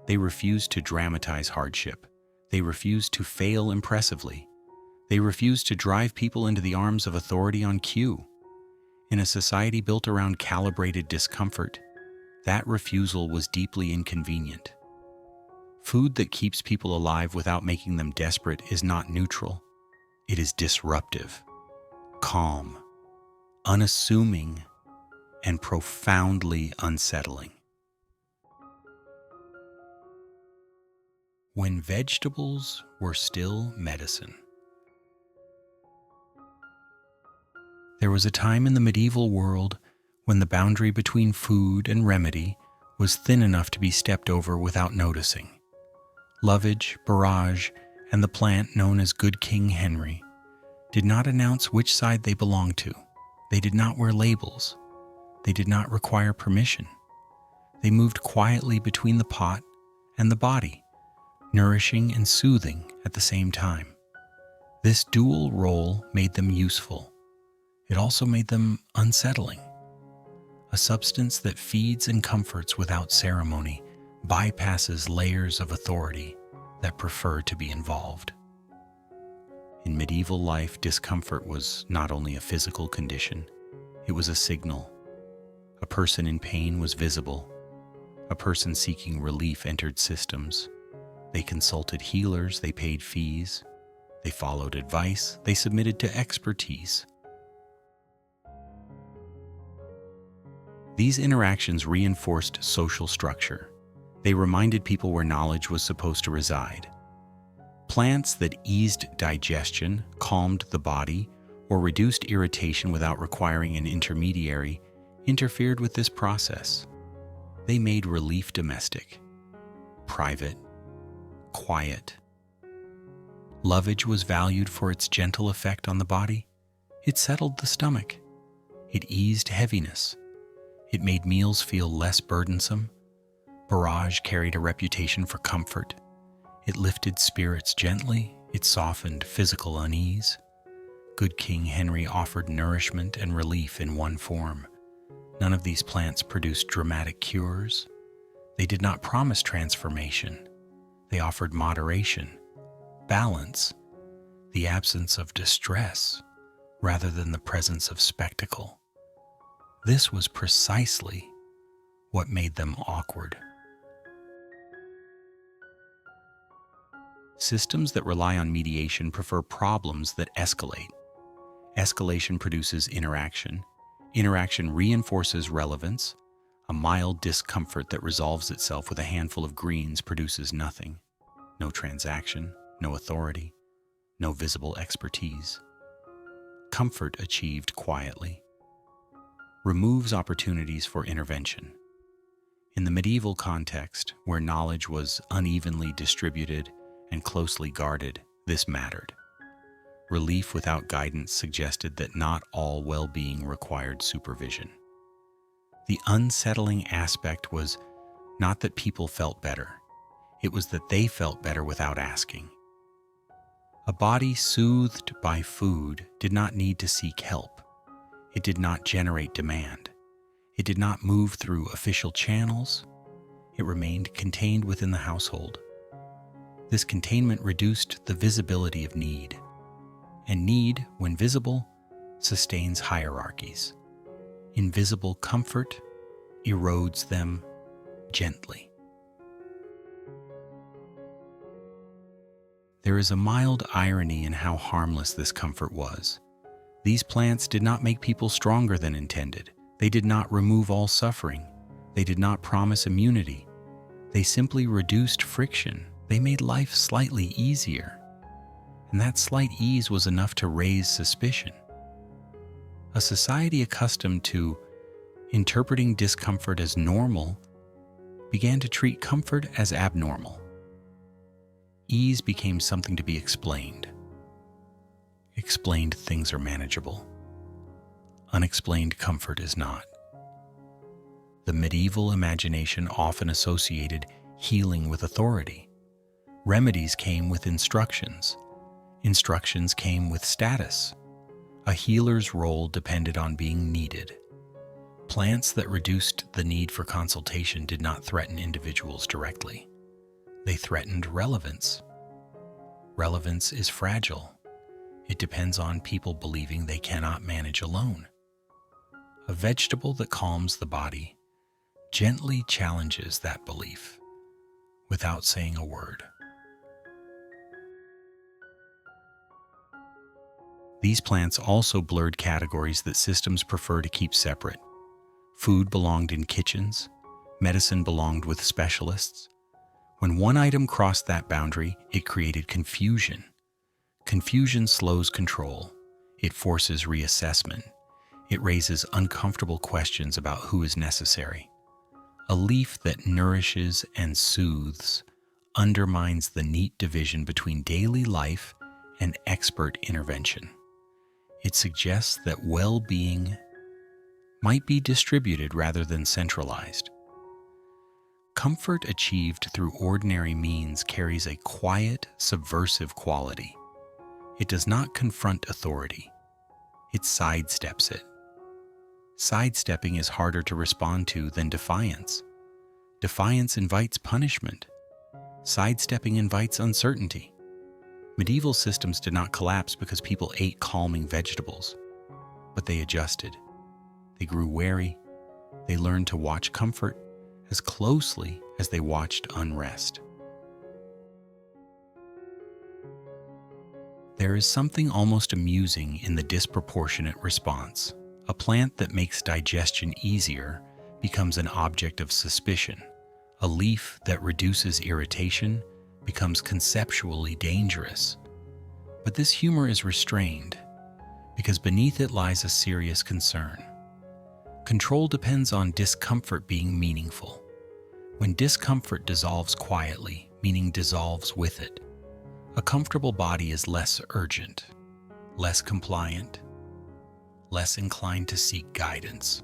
They refused to dramatize hardship. They refused to fail impressively. They refused to drive people into the arms of authority on cue. In a society built around calibrated discomfort, that refusal was deeply inconvenient. Food that keeps people alive without making them desperate is not neutral. It is disruptive, calm, unassuming, and profoundly unsettling. When vegetables were still medicine. There was a time in the medieval world when the boundary between food and remedy was thin enough to be stepped over without noticing. Lovage, barrage, and the plant known as Good King Henry did not announce which side they belonged to. They did not wear labels. They did not require permission. They moved quietly between the pot and the body, nourishing and soothing at the same time. This dual role made them useful. It also made them unsettling. A substance that feeds and comforts without ceremony bypasses layers of authority that prefer to be involved. In medieval life, discomfort was not only a physical condition, it was a signal. A person in pain was visible. A person seeking relief entered systems. They consulted healers, they paid fees, they followed advice, they submitted to expertise. These interactions reinforced social structure. They reminded people where knowledge was supposed to reside. Plants that eased digestion, calmed the body, or reduced irritation without requiring an intermediary interfered with this process. They made relief domestic, private, quiet. Lovage was valued for its gentle effect on the body. It settled the stomach. It eased heaviness. It made meals feel less burdensome. Barrage carried a reputation for comfort. It lifted spirits gently, it softened physical unease. Good King Henry offered nourishment and relief in one form. None of these plants produced dramatic cures. They did not promise transformation. They offered moderation, balance, the absence of distress, rather than the presence of spectacle. This was precisely what made them awkward. Systems that rely on mediation prefer problems that escalate. Escalation produces interaction. Interaction reinforces relevance. A mild discomfort that resolves itself with a handful of greens produces nothing. No transaction, no authority, no visible expertise. Comfort achieved quietly removes opportunities for intervention. In the medieval context, where knowledge was unevenly distributed and closely guarded, this mattered. Relief without guidance suggested that not all well-being required supervision. The unsettling aspect was not that people felt better, it was that they felt better without asking. A body soothed by food did not need to seek help. It did not generate demand. It did not move through official channels. It remained contained within the household. This containment reduced the visibility of need, and need, when visible, sustains hierarchies. Invisible comfort erodes them gently. There is a mild irony in how harmless this comfort was. These plants did not make people stronger than intended. They did not remove all suffering. They did not promise immunity. They simply reduced friction. They made life slightly easier. And that slight ease was enough to raise suspicion. A society accustomed to interpreting discomfort as normal began to treat comfort as abnormal. Ease became something to be explained. Explained things are manageable. Unexplained comfort is not. The medieval imagination often associated healing with authority. Remedies came with instructions. Instructions came with status. A healer's role depended on being needed. Plants that reduced the need for consultation did not threaten individuals directly. They threatened relevance. Relevance is fragile. It depends on people believing they cannot manage alone. A vegetable that calms the body gently challenges that belief without saying a word. These plants also blurred categories that systems prefer to keep separate. Food belonged in kitchens. Medicine belonged with specialists. When one item crossed that boundary, it created confusion. Confusion slows control. It forces reassessment. It raises uncomfortable questions about who is necessary. A leaf that nourishes and soothes undermines the neat division between daily life and expert intervention. It suggests that well-being might be distributed rather than centralized. Comfort achieved through ordinary means carries a quiet, subversive quality. It does not confront authority. It sidesteps it. Sidestepping is harder to respond to than defiance. Defiance invites punishment. Sidestepping invites uncertainty. Medieval systems did not collapse because people ate calming vegetables, but they adjusted. They grew wary. They learned to watch comfort as closely as they watched unrest. There is something almost amusing in the disproportionate response. A plant that makes digestion easier becomes an object of suspicion. A leaf that reduces irritation becomes conceptually dangerous. But this humor is restrained because beneath it lies a serious concern. Control depends on discomfort being meaningful. When discomfort dissolves quietly, meaning dissolves with it, a comfortable body is less urgent, less compliant, less inclined to seek guidance.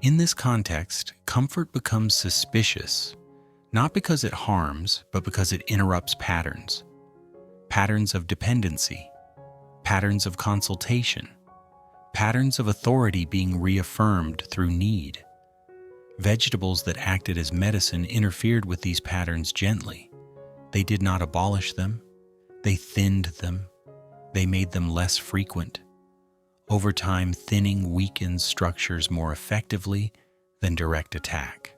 In this context, comfort becomes suspicious, not because it harms, but because it interrupts patterns. Patterns of dependency, patterns of consultation, patterns of authority being reaffirmed through need. Vegetables that acted as medicine interfered with these patterns gently. They did not abolish them. They thinned them. They made them less frequent. Over time, thinning weakens structures more effectively than direct attack.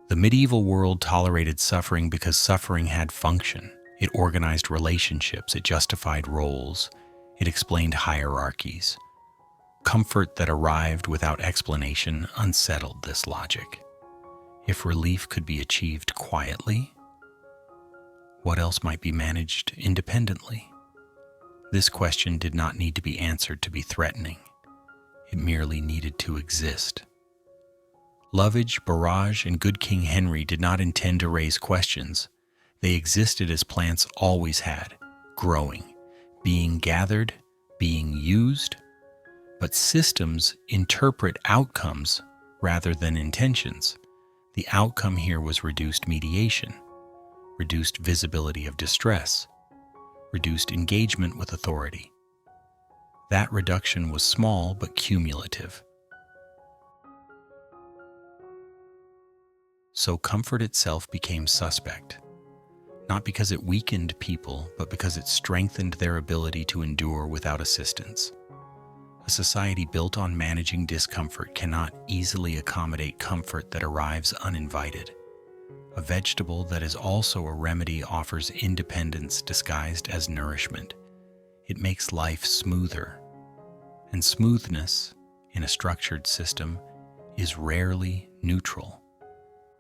The medieval world tolerated suffering because suffering had function. It organized relationships, it justified roles, it explained hierarchies. Comfort that arrived without explanation unsettled this logic. If relief could be achieved quietly, what else might be managed independently? This question did not need to be answered to be threatening. It merely needed to exist. Lovage, Barrage, and Good King Henry did not intend to raise questions. They existed as plants always had, growing, being gathered, being used. But systems interpret outcomes rather than intentions. The outcome here was reduced mediation, reduced visibility of distress, reduced engagement with authority. That reduction was small but cumulative. So comfort itself became suspect, not because it weakened people, but because it strengthened their ability to endure without assistance. A society built on managing discomfort cannot easily accommodate comfort that arrives uninvited. A vegetable that is also a remedy offers independence disguised as nourishment. It makes life smoother. And smoothness, in a structured system, is rarely neutral.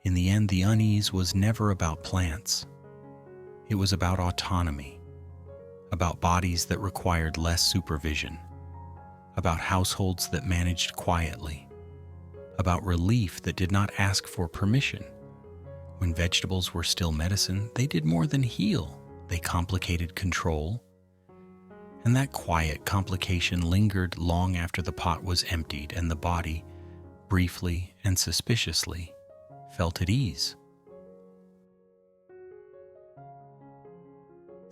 In the end, the unease was never about plants. It was about autonomy, about bodies that required less supervision, about households that managed quietly, about relief that did not ask for permission. When vegetables were still medicine, they did more than heal. They complicated control. And that quiet complication lingered long after the pot was emptied and the body, briefly and suspiciously, felt at ease.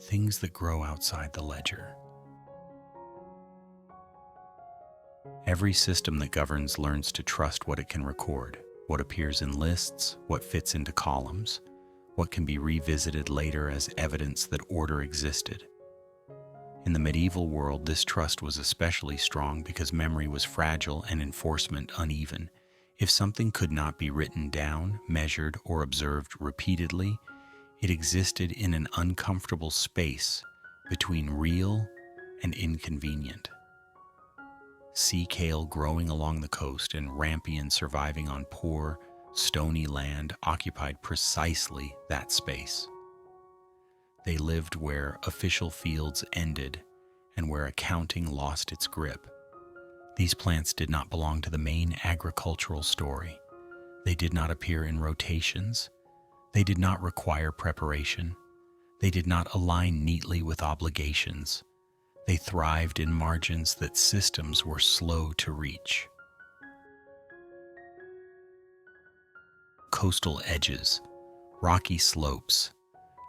Things that grow outside the ledger. Every system that governs learns to trust what it can record, what appears in lists, what fits into columns, what can be revisited later as evidence that order existed. In the medieval world, this trust was especially strong because memory was fragile and enforcement uneven. If something could not be written down, measured, or observed repeatedly, it existed in an uncomfortable space between real and inconvenient. Sea kale growing along the coast and rampion surviving on poor, stony land occupied precisely that space. They lived where official fields ended and where accounting lost its grip. These plants did not belong to the main agricultural story. They did not appear in rotations. They did not require preparation. They did not align neatly with obligations. They thrived in margins that systems were slow to reach. Coastal edges, rocky slopes,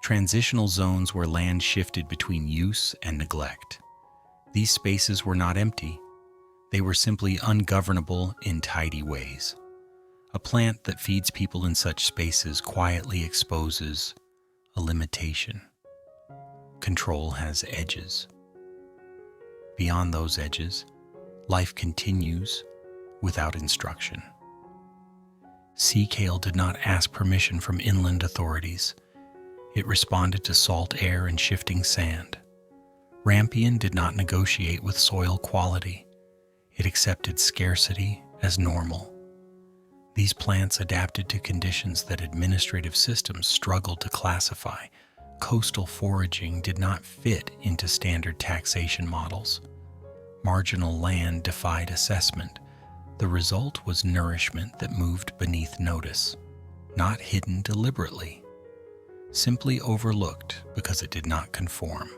transitional zones where land shifted between use and neglect. These spaces were not empty. They were simply ungovernable in tidy ways. A plant that feeds people in such spaces quietly exposes a limitation. Control has edges. Beyond those edges, life continues without instruction. Sea kale did not ask permission from inland authorities. It responded to salt air and shifting sand. Rampion did not negotiate with soil quality. It accepted scarcity as normal. These plants adapted to conditions that administrative systems struggled to classify. Coastal foraging did not fit into standard taxation models. Marginal land defied assessment. The result was nourishment that moved beneath notice, not hidden deliberately, simply overlooked because it did not conform.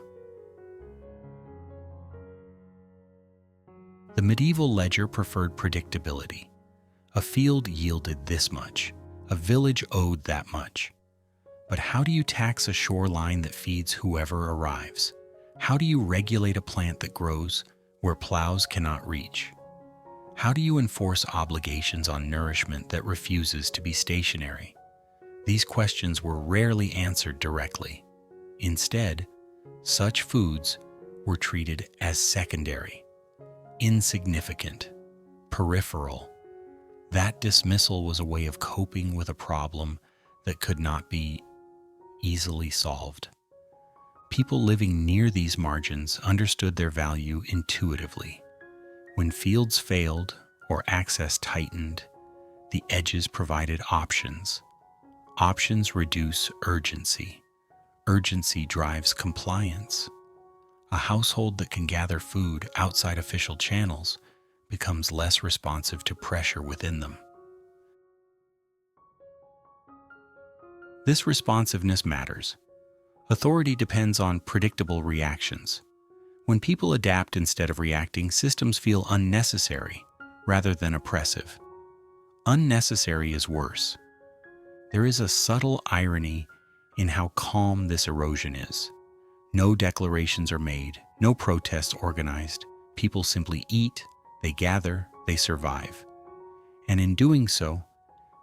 The medieval ledger preferred predictability. A field yielded this much, a village owed that much. But how do you tax a shoreline that feeds whoever arrives? How do you regulate a plant that grows where plows cannot reach? How do you enforce obligations on nourishment that refuses to be stationary? These questions were rarely answered directly. Instead, such foods were treated as secondary, insignificant, peripheral. That dismissal was a way of coping with a problem that could not be easily solved. People living near these margins understood their value intuitively. When fields failed or access tightened, the edges provided options. Options reduce urgency. Urgency drives compliance. A household that can gather food outside official channels becomes less responsive to pressure within them. This responsiveness matters. Authority depends on predictable reactions. When people adapt instead of reacting, systems feel unnecessary rather than oppressive. Unnecessary is worse. There is a subtle irony in how calm this erosion is. No declarations are made, no protests organized. People simply eat, they gather, they survive. And in doing so,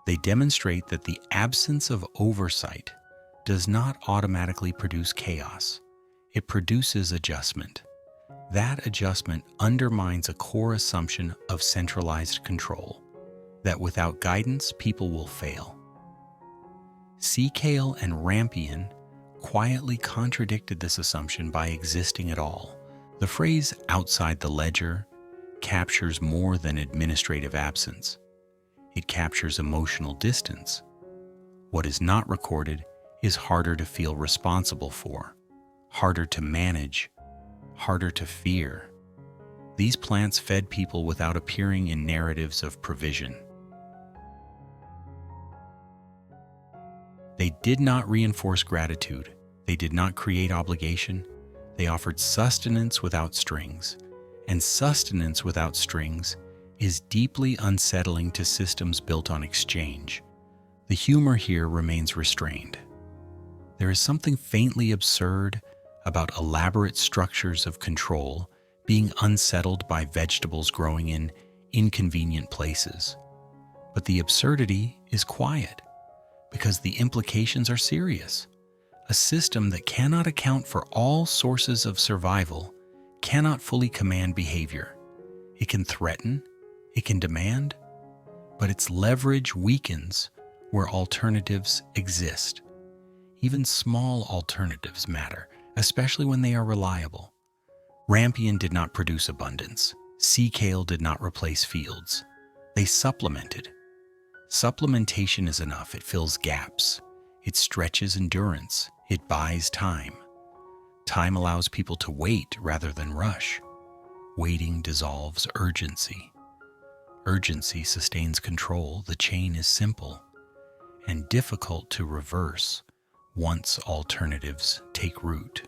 they demonstrate that the absence of oversight does not automatically produce chaos. It produces adjustment. That adjustment undermines a core assumption of centralized control, that without guidance, people will fail. Sea kale and rampion quietly contradicted this assumption by existing at all. The phrase "outside the ledger" captures more than administrative absence. It captures emotional distance. What is not recorded is harder to feel responsible for, harder to manage, harder to fear. These plants fed people without appearing in narratives of provision. They did not reinforce gratitude. They did not create obligation. They offered sustenance without strings. And sustenance without strings is deeply unsettling to systems built on exchange. The humor here remains restrained. There is something faintly absurd about elaborate structures of control being unsettled by vegetables growing in inconvenient places. But the absurdity is quiet, because the implications are serious. A system that cannot account for all sources of survival cannot fully command behavior. It can threaten, it can demand, but its leverage weakens where alternatives exist. Even small alternatives matter, especially when they are reliable. Rampion did not produce abundance. Sea kale did not replace fields. They supplemented. Supplementation is enough. It fills gaps. It stretches endurance. It buys time. Time allows people to wait rather than rush. Waiting dissolves urgency. Urgency sustains control. The chain is simple and difficult to reverse once alternatives take root.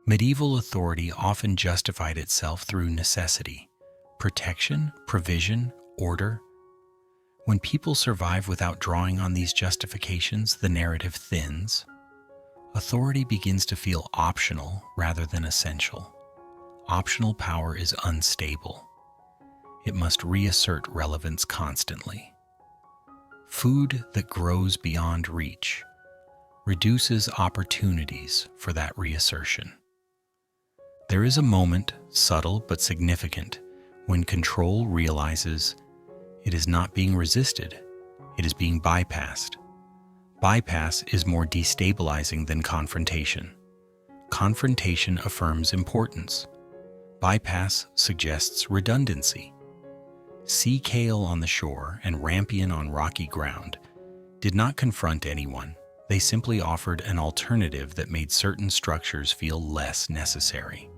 Medieval authority often justified itself through necessity, protection, provision, order. When people survive without drawing on these justifications, the narrative thins. Authority begins to feel optional rather than essential. Optional power is unstable. It must reassert relevance constantly. Food that grows beyond reach reduces opportunities for that reassertion. There is a moment, subtle but significant, when control realizes it is not being resisted, it is being bypassed. Bypass is more destabilizing than confrontation. Confrontation affirms importance. Bypass suggests redundancy. Sea kale on the shore and rampion on rocky ground did not confront anyone. They simply offered an alternative that made certain structures feel less necessary.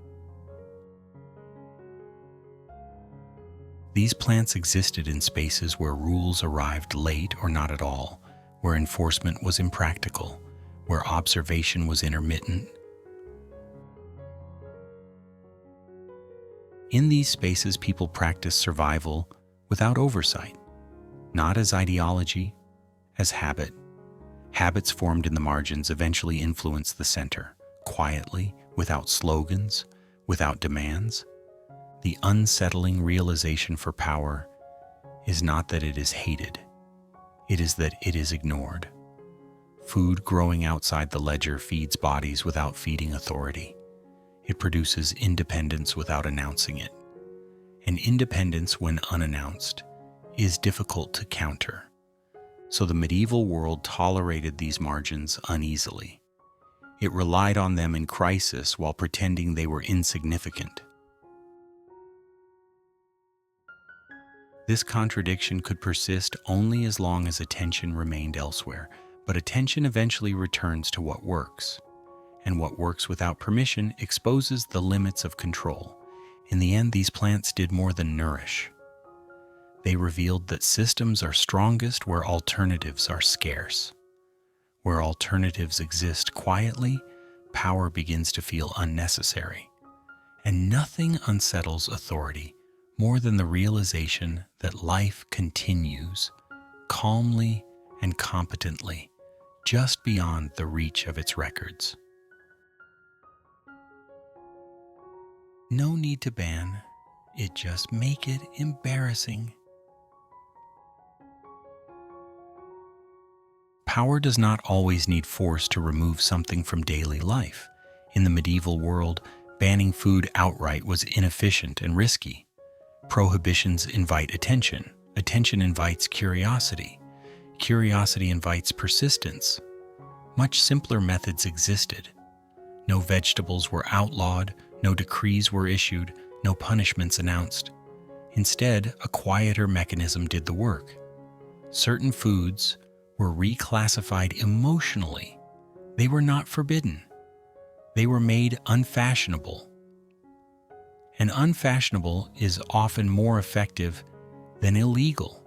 These plants existed in spaces where rules arrived late or not at all, where enforcement was impractical, where observation was intermittent. In these spaces, people practice survival without oversight, not as ideology, as habit. Habits formed in the margins eventually influence the center, quietly, without slogans, without demands. The unsettling realization for power is not that it is hated, it is that it is ignored. Food growing outside the ledger feeds bodies without feeding authority. It produces independence without announcing it. And independence, when unannounced, is difficult to counter. So the medieval world tolerated these margins uneasily. It relied on them in crisis while pretending they were insignificant. This contradiction could persist only as long as attention remained elsewhere, but attention eventually returns to what works. And what works without permission exposes the limits of control. In the end, these plants did more than nourish. They revealed that systems are strongest where alternatives are scarce. Where alternatives exist quietly, power begins to feel unnecessary. And nothing unsettles authority more than the realization that life continues calmly and competently, just beyond the reach of its records. No need to ban it, just make it embarrassing. Power does not always need force to remove something from daily life. In the medieval world, banning food outright was inefficient and risky. Prohibitions invite attention. Attention invites curiosity. Curiosity invites persistence. Much simpler methods existed. No vegetables were outlawed, no decrees were issued, no punishments announced. Instead, a quieter mechanism did the work. Certain foods were reclassified emotionally. They were not forbidden. They were made unfashionable. And unfashionable is often more effective than illegal.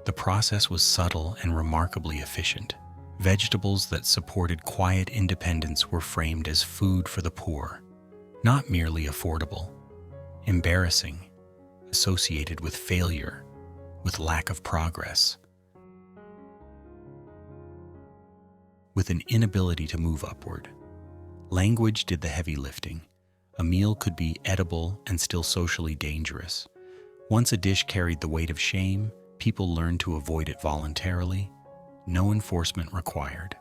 The process was subtle and remarkably efficient. Vegetables that supported quiet independence were framed as food for the poor, not merely affordable, embarrassing, associated with failure, with lack of progress, with an inability to move upward. Language did the heavy lifting. A meal could be edible and still socially dangerous. Once a dish carried the weight of shame, people learned to avoid it voluntarily. No enforcement required.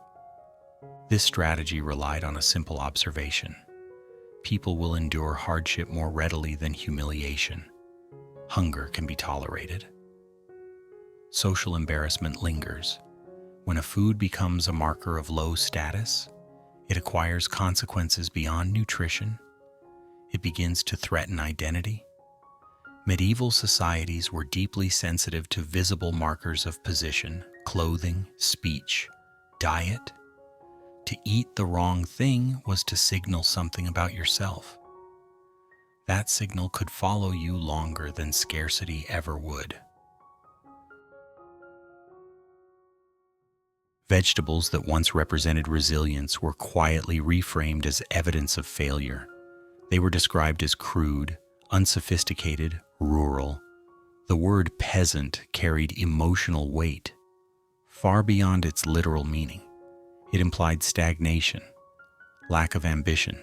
This strategy relied on a simple observation. People will endure hardship more readily than humiliation. Hunger can be tolerated. Social embarrassment lingers. When a food becomes a marker of low status, it acquires consequences beyond nutrition. It begins to threaten identity. Medieval societies were deeply sensitive to visible markers of position, clothing, speech, diet. To eat the wrong thing was to signal something about yourself. That signal could follow you longer than scarcity ever would. Vegetables that once represented resilience were quietly reframed as evidence of failure. They were described as crude, unsophisticated, rural. The word peasant carried emotional weight, far beyond its literal meaning. It implied stagnation, lack of ambition,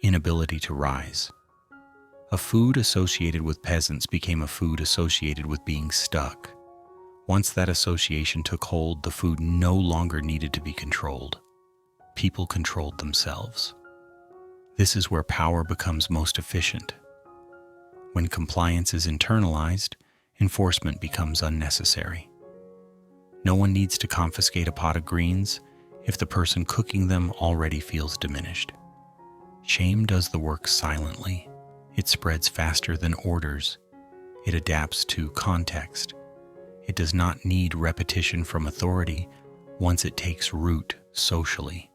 inability to rise. A food associated with peasants became a food associated with being stuck. Once that association took hold, the food no longer needed to be controlled. People controlled themselves. This is where power becomes most efficient. When compliance is internalized, enforcement becomes unnecessary. No one needs to confiscate a pot of greens if the person cooking them already feels diminished. Shame does the work silently. It spreads faster than orders. It adapts to context. It does not need repetition from authority once it takes root socially.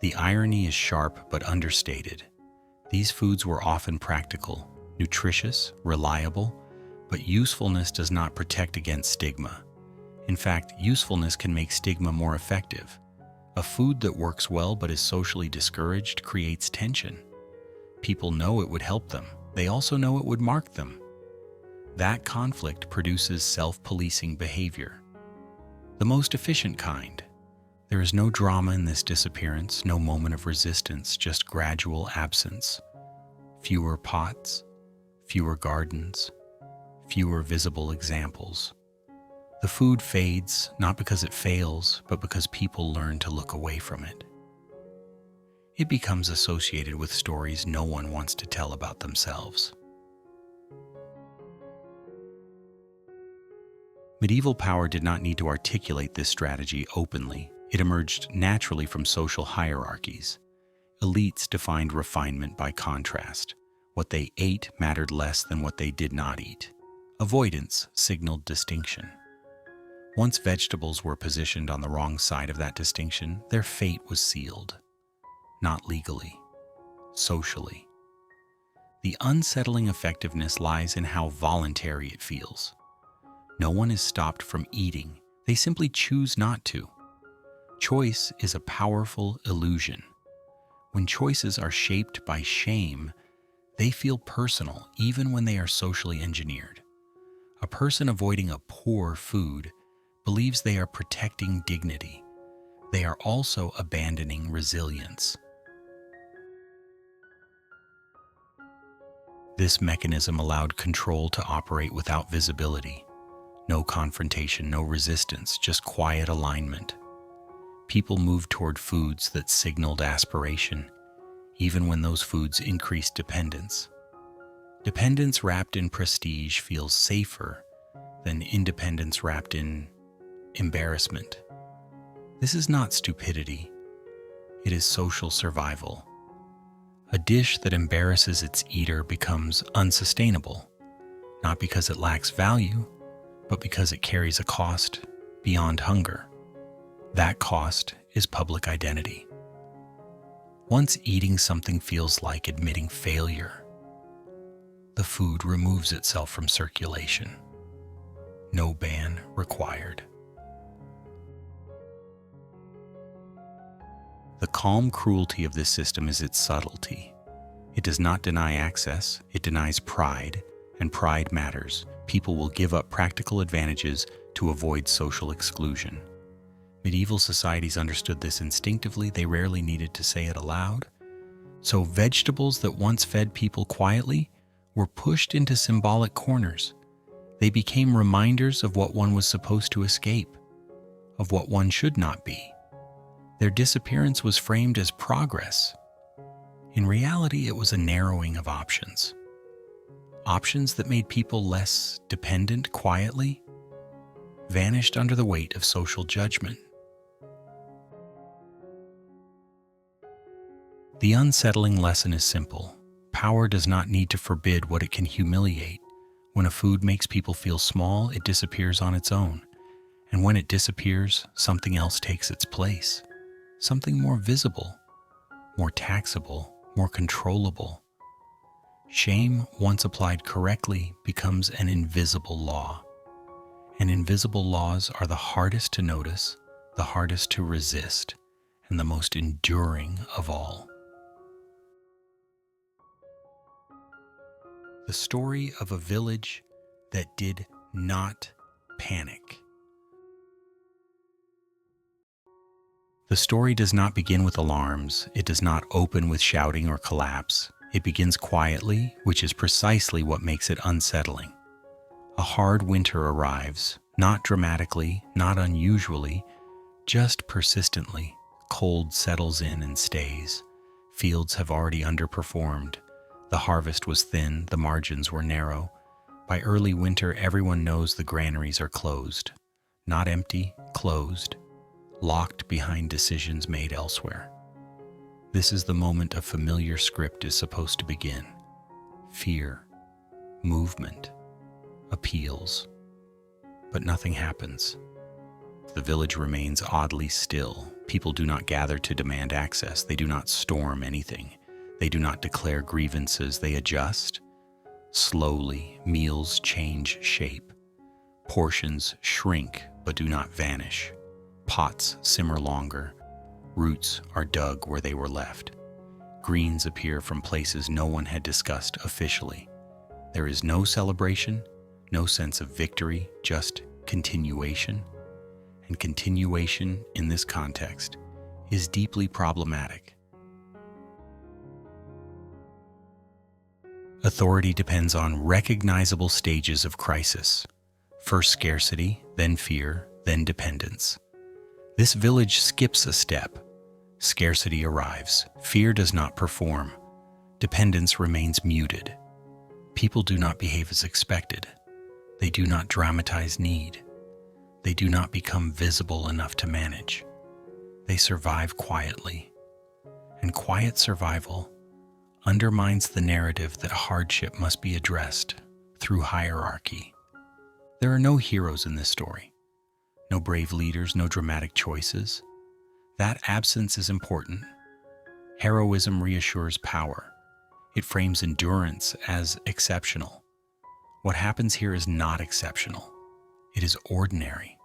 The irony is sharp but understated. These foods were often practical, nutritious, reliable, but usefulness does not protect against stigma. In fact, usefulness can make stigma more effective. A food that works well but is socially discouraged creates tension. People know it would help them. They also know it would mark them. That conflict produces self-policing behavior. The most efficient kind. There is no drama in this disappearance, no moment of resistance, just gradual absence. Fewer pots, fewer gardens, fewer visible examples. The food fades, not because it fails, but because people learn to look away from it. It becomes associated with stories no one wants to tell about themselves. Medieval power did not need to articulate this strategy openly. It emerged naturally from social hierarchies. Elites defined refinement by contrast. What they ate mattered less than what they did not eat. Avoidance signaled distinction. Once vegetables were positioned on the wrong side of that distinction, their fate was sealed. Not legally, socially. The unsettling effectiveness lies in how voluntary it feels. No one is stopped from eating. They simply choose not to. Choice is a powerful illusion. When choices are shaped by shame, they feel personal even when they are socially engineered. A person avoiding a poor food believes they are protecting dignity. They are also abandoning resilience. This mechanism allowed control to operate without visibility. No confrontation, no resistance, just quiet alignment. People moved toward foods that signaled aspiration, even when those foods increased dependence. Dependence wrapped in prestige feels safer than independence wrapped in embarrassment. This is not stupidity. It is social survival. A dish that embarrasses its eater becomes unsustainable, not because it lacks value, but because it carries a cost beyond hunger. That cost is public identity. Once eating something feels like admitting failure, the food removes itself from circulation. No ban required. The calm cruelty of this system is its subtlety. It does not deny access, it denies pride, and pride matters. People will give up practical advantages to avoid social exclusion. Medieval societies understood this instinctively. They rarely needed to say it aloud. So vegetables that once fed people quietly were pushed into symbolic corners. They became reminders of what one was supposed to escape, of what one should not be. Their disappearance was framed as progress. In reality, it was a narrowing of options. Options that made people less dependent quietly vanished under the weight of social judgment. The unsettling lesson is simple. Power does not need to forbid what it can humiliate. When a food makes people feel small, it disappears on its own. And when it disappears, something else takes its place. Something more visible, more taxable, more controllable. Shame, once applied correctly, becomes an invisible law. And invisible laws are the hardest to notice, the hardest to resist, and the most enduring of all. The story of a village that did not panic. The story does not begin with alarms. It does not open with shouting or collapse. It begins quietly, which is precisely what makes it unsettling. A hard winter arrives, not dramatically, not unusually, just persistently. Cold settles in and stays. Fields have already underperformed. The harvest was thin, the margins were narrow. By early winter, everyone knows the granaries are closed. Not empty, closed. Locked behind decisions made elsewhere. This is the moment a familiar script is supposed to begin. Fear, movement, appeals. But nothing happens. The village remains oddly still. People do not gather to demand access. They do not storm anything. They do not declare grievances. They adjust. Slowly, meals change shape. Portions shrink but do not vanish. Pots simmer longer. Roots are dug where they were left. Greens appear from places no one had discussed officially. There is no celebration, no sense of victory, just continuation. And continuation in this context is deeply problematic. Authority depends on recognizable stages of crisis. First scarcity, then fear, then dependence. This village skips a step. Scarcity arrives. Fear does not perform. Dependence remains muted. People do not behave as expected. They do not dramatize need. They do not become visible enough to manage. They survive quietly. And quiet survival undermines the narrative that hardship must be addressed through hierarchy. There are no heroes in this story. No brave leaders, no dramatic choices. That absence is important. Heroism reassures power. It frames endurance as exceptional. What happens here is not exceptional. It is ordinary.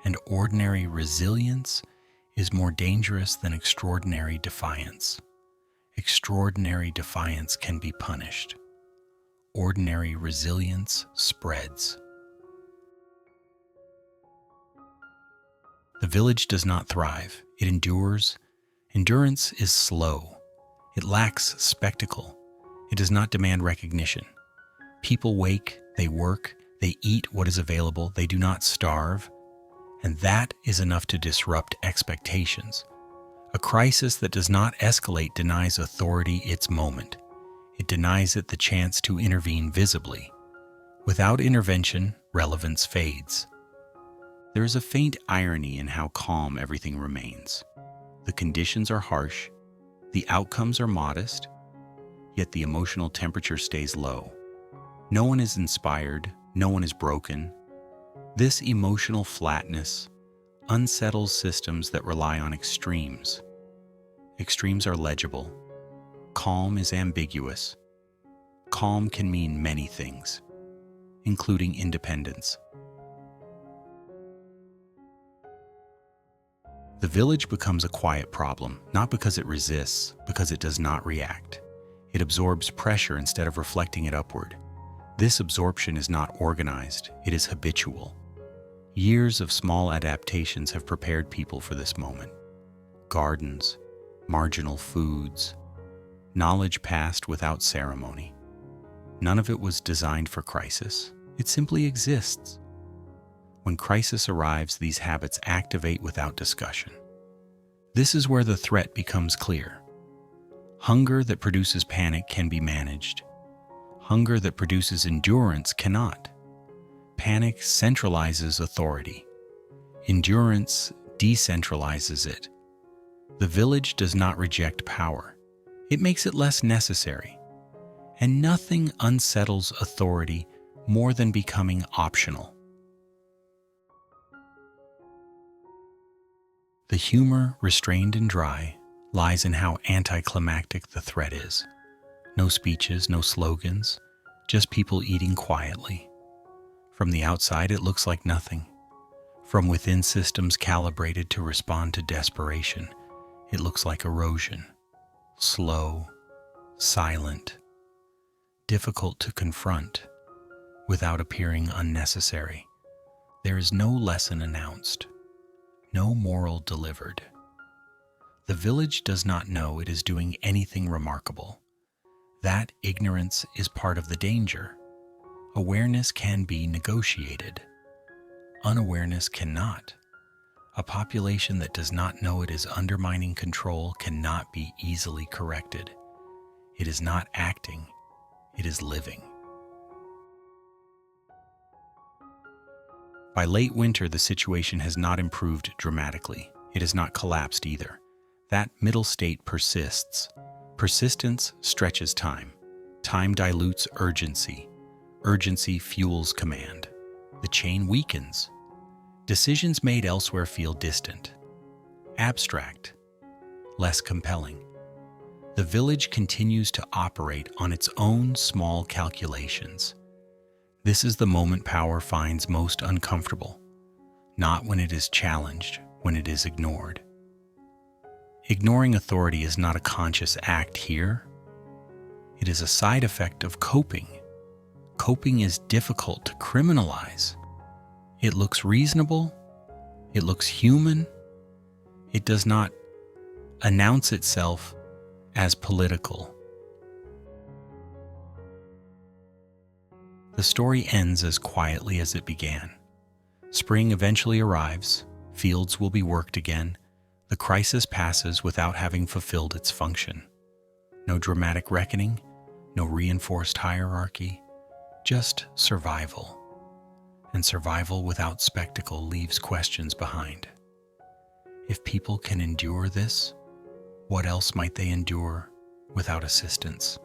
And ordinary resilience is more dangerous than extraordinary defiance. Extraordinary defiance can be punished. Ordinary resilience spreads. The village does not thrive. It endures. Endurance is slow. It lacks spectacle. It does not demand recognition. People wake, they work, they eat what is available, they do not starve. And that is enough to disrupt expectations. A crisis that does not escalate denies authority its moment. It denies it the chance to intervene visibly. Without intervention, relevance fades. There is a faint irony in how calm everything remains. The conditions are harsh, the outcomes are modest, yet the emotional temperature stays low. No one is inspired, no one is broken. This emotional flatness unsettles systems that rely on extremes. Extremes are legible. Calm is ambiguous. Calm can mean many things, including independence. The village becomes a quiet problem, not because it resists, because it does not react. It absorbs pressure instead of reflecting it upward. This absorption is not organized, it is habitual. Years of small adaptations have prepared people for this moment. Gardens, marginal foods, knowledge passed without ceremony. None of it was designed for crisis. It simply exists. When crisis arrives, these habits activate without discussion. This is where the threat becomes clear. Hunger that produces panic can be managed. Hunger that produces endurance cannot. Panic centralizes authority. Endurance decentralizes it. The village does not reject power. It makes it less necessary. And nothing unsettles authority more than becoming optional. The humor, restrained and dry, lies in how anticlimactic the threat is. No speeches, no slogans, just people eating quietly. From the outside, it looks like nothing. From within, systems calibrated to respond to desperation, it looks like erosion. Slow, silent, difficult to confront, without appearing unnecessary. There is no lesson announced, no moral delivered. The village does not know it is doing anything remarkable. That ignorance is part of the danger. Awareness can be negotiated. Unawareness cannot. A population that does not know it is undermining control cannot be easily corrected. It is not acting, it is living. By late winter, the situation has not improved dramatically. It has not collapsed either. That middle state persists. Persistence stretches time. Time dilutes urgency. Urgency fuels command. The chain weakens. Decisions made elsewhere feel distant, abstract, less compelling. The village continues to operate on its own small calculations. This is the moment power finds most uncomfortable, not when it is challenged, when it is ignored. Ignoring authority is not a conscious act here. It is a side effect of coping. Coping is difficult to criminalize. It looks reasonable. It looks human. It does not announce itself as political. The story ends as quietly as it began. Spring eventually arrives. Fields will be worked again. The crisis passes without having fulfilled its function. No dramatic reckoning, no reinforced hierarchy, just survival. And survival without spectacle leaves questions behind. If people can endure this, what else might they endure without assistance?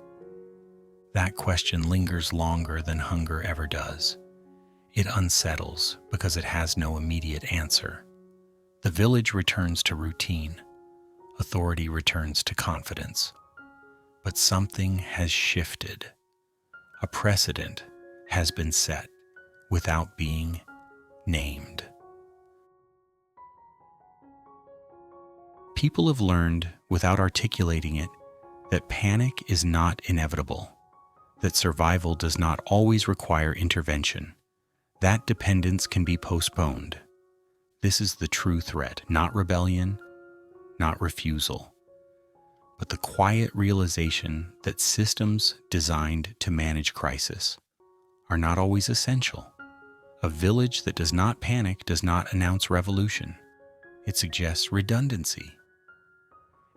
That question lingers longer than hunger ever does. It unsettles because it has no immediate answer. The village returns to routine. Authority returns to confidence. But something has shifted. A precedent has been set without being named. People have learned, without articulating it, that panic is not inevitable, that survival does not always require intervention. That dependence can be postponed. This is the true threat, not rebellion, not refusal, but the quiet realization that systems designed to manage crisis are not always essential. A village that does not panic does not announce revolution. It suggests redundancy.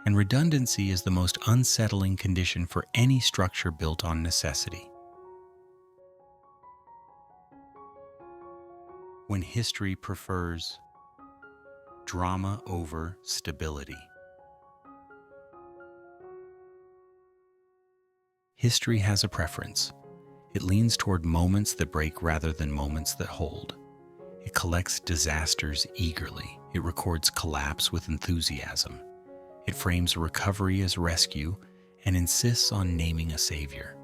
And redundancy is the most unsettling condition for any structure built on necessity. When history prefers drama over stability. History has a preference. It leans toward moments that break rather than moments that hold. It collects disasters eagerly. It records collapse with enthusiasm. It frames recovery as rescue and insists on naming a savior.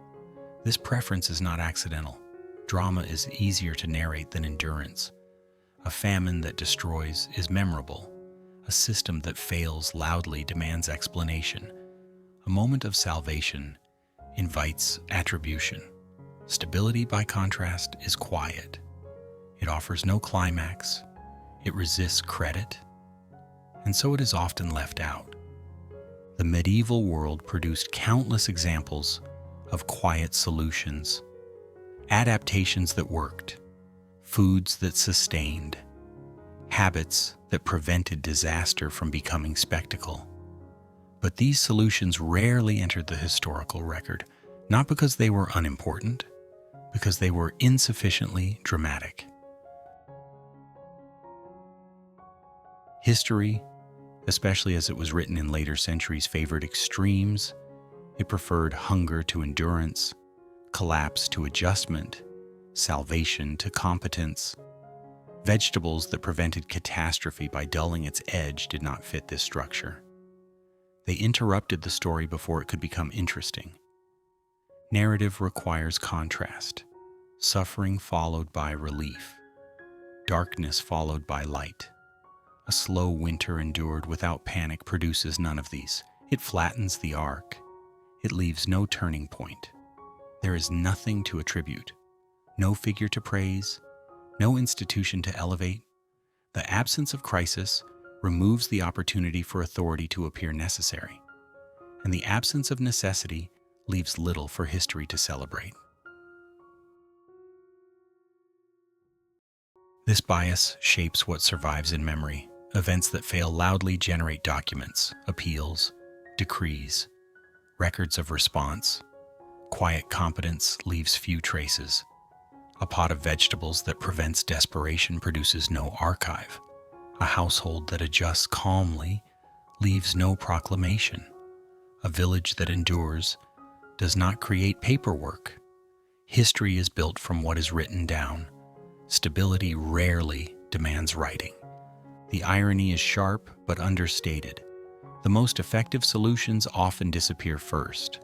This preference is not accidental. Drama is easier to narrate than endurance. A famine that destroys is memorable. A system that fails loudly demands explanation. A moment of salvation invites attribution. Stability, by contrast, is quiet. It offers no climax. It resists credit, and so it is often left out. The medieval world produced countless examples of quiet solutions, adaptations that worked, foods that sustained, habits that prevented disaster from becoming spectacle. But these solutions rarely entered the historical record, not because they were unimportant, because they were insufficiently dramatic. History, especially as it was written in later centuries, favored extremes. It preferred hunger to endurance, collapse to adjustment, salvation to competence. Vegetables that prevented catastrophe by dulling its edge did not fit this structure. They interrupted the story before it could become interesting. Narrative requires contrast, suffering followed by relief, darkness followed by light. A slow winter endured without panic produces none of these. It flattens the arc. It leaves no turning point. There is nothing to attribute, no figure to praise, no institution to elevate. The absence of crisis removes the opportunity for authority to appear necessary, and the absence of necessity leaves little for history to celebrate. This bias shapes what survives in memory. Events that fail loudly generate documents, appeals, decrees, records of response. Quiet competence leaves few traces. A pot of vegetables that prevents desperation produces no archive. A household that adjusts calmly leaves no proclamation. A village that endures does not create paperwork. History is built from what is written down. Stability rarely demands writing. The irony is sharp but understated. The most effective solutions often disappear first,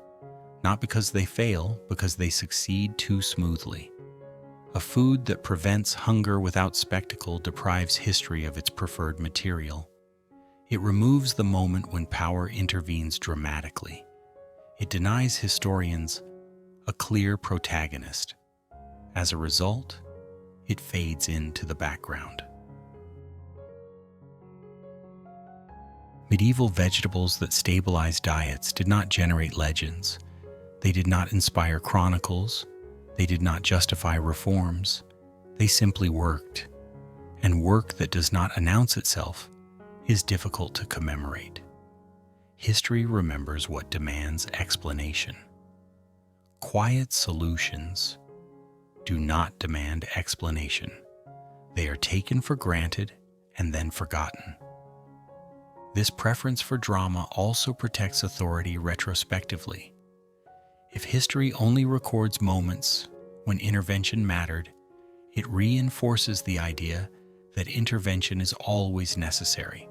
not because they fail, because they succeed too smoothly. A food that prevents hunger without spectacle deprives history of its preferred material. It removes the moment when power intervenes dramatically. It denies historians a clear protagonist. As a result, it fades into the background. Medieval vegetables that stabilized diets did not generate legends. They did not inspire chronicles. They did not justify reforms. They simply worked. And work that does not announce itself is difficult to commemorate. History remembers what demands explanation. Quiet solutions do not demand explanation. They are taken for granted and then forgotten. This preference for drama also protects authority retrospectively. If history only records moments when intervention mattered, it reinforces the idea that intervention is always necessary.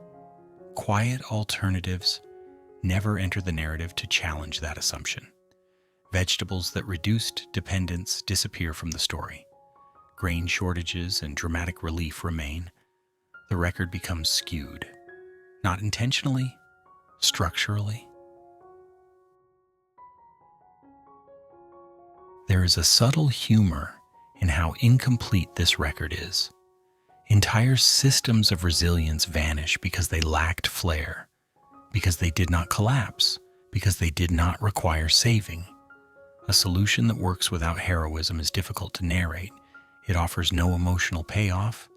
Quiet alternatives never enter the narrative to challenge that assumption. Vegetables that reduced dependence disappear from the story. Grain shortages and dramatic relief remain. The record becomes skewed. Not intentionally, structurally. There is a subtle humor in how incomplete this record is. Entire systems of resilience vanish because they lacked flair, because they did not collapse, because they did not require saving. A solution that works without heroism is difficult to narrate. It offers no emotional payoff.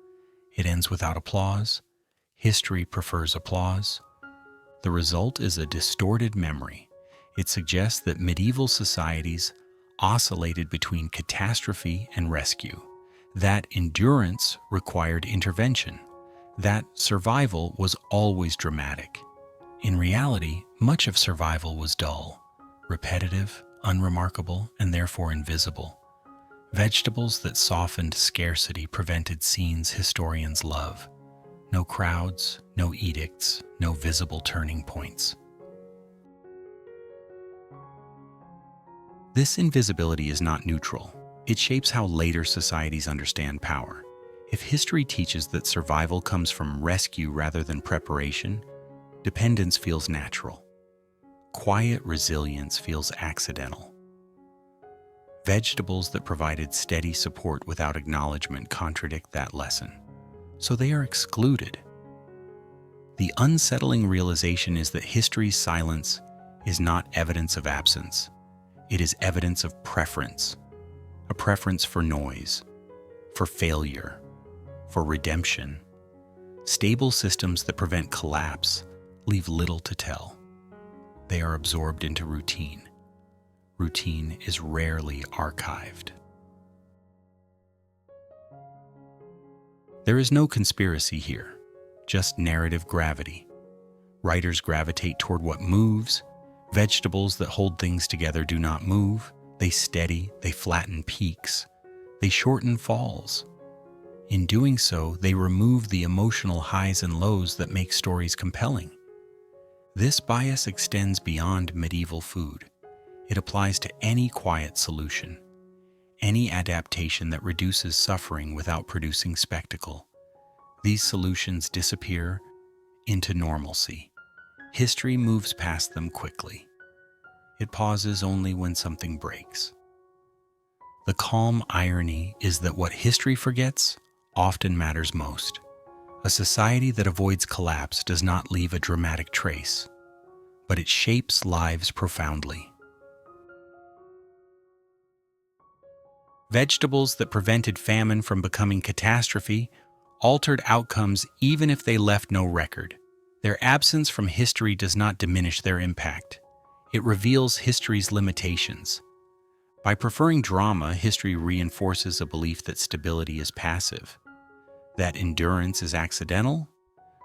It ends without applause. History prefers applause. The result is a distorted memory. It suggests that medieval societies oscillated between catastrophe and rescue, that endurance required intervention, that survival was always dramatic. In reality, much of survival was dull, repetitive, unremarkable, and therefore invisible. Vegetables that softened scarcity prevented scenes historians love. No crowds, no edicts, no visible turning points. This invisibility is not neutral. It shapes how later societies understand power. If history teaches that survival comes from rescue rather than preparation, dependence feels natural. Quiet resilience feels accidental. Vegetables that provided steady support without acknowledgement contradict that lesson, so they are excluded. The unsettling realization is that history's silence is not evidence of absence. It is evidence of preference, a preference for noise, for failure, for redemption. Stable systems that prevent collapse leave little to tell. They are absorbed into routine. Routine is rarely archived. There is no conspiracy here, just narrative gravity. Writers gravitate toward what moves. Vegetables that hold things together do not move. They steady, they flatten peaks, they shorten falls. In doing so, they remove the emotional highs and lows that make stories compelling. This bias extends beyond medieval food. It applies to any quiet solution, any adaptation that reduces suffering without producing spectacle. These solutions disappear into normalcy. History moves past them quickly. It pauses only when something breaks. The calm irony is that what history forgets often matters most. A society that avoids collapse does not leave a dramatic trace, but it shapes lives profoundly. Vegetables that prevented famine from becoming catastrophe altered outcomes even if they left no record. Their absence from history does not diminish their impact. It reveals history's limitations. By preferring drama, history reinforces a belief that stability is passive, that endurance is accidental,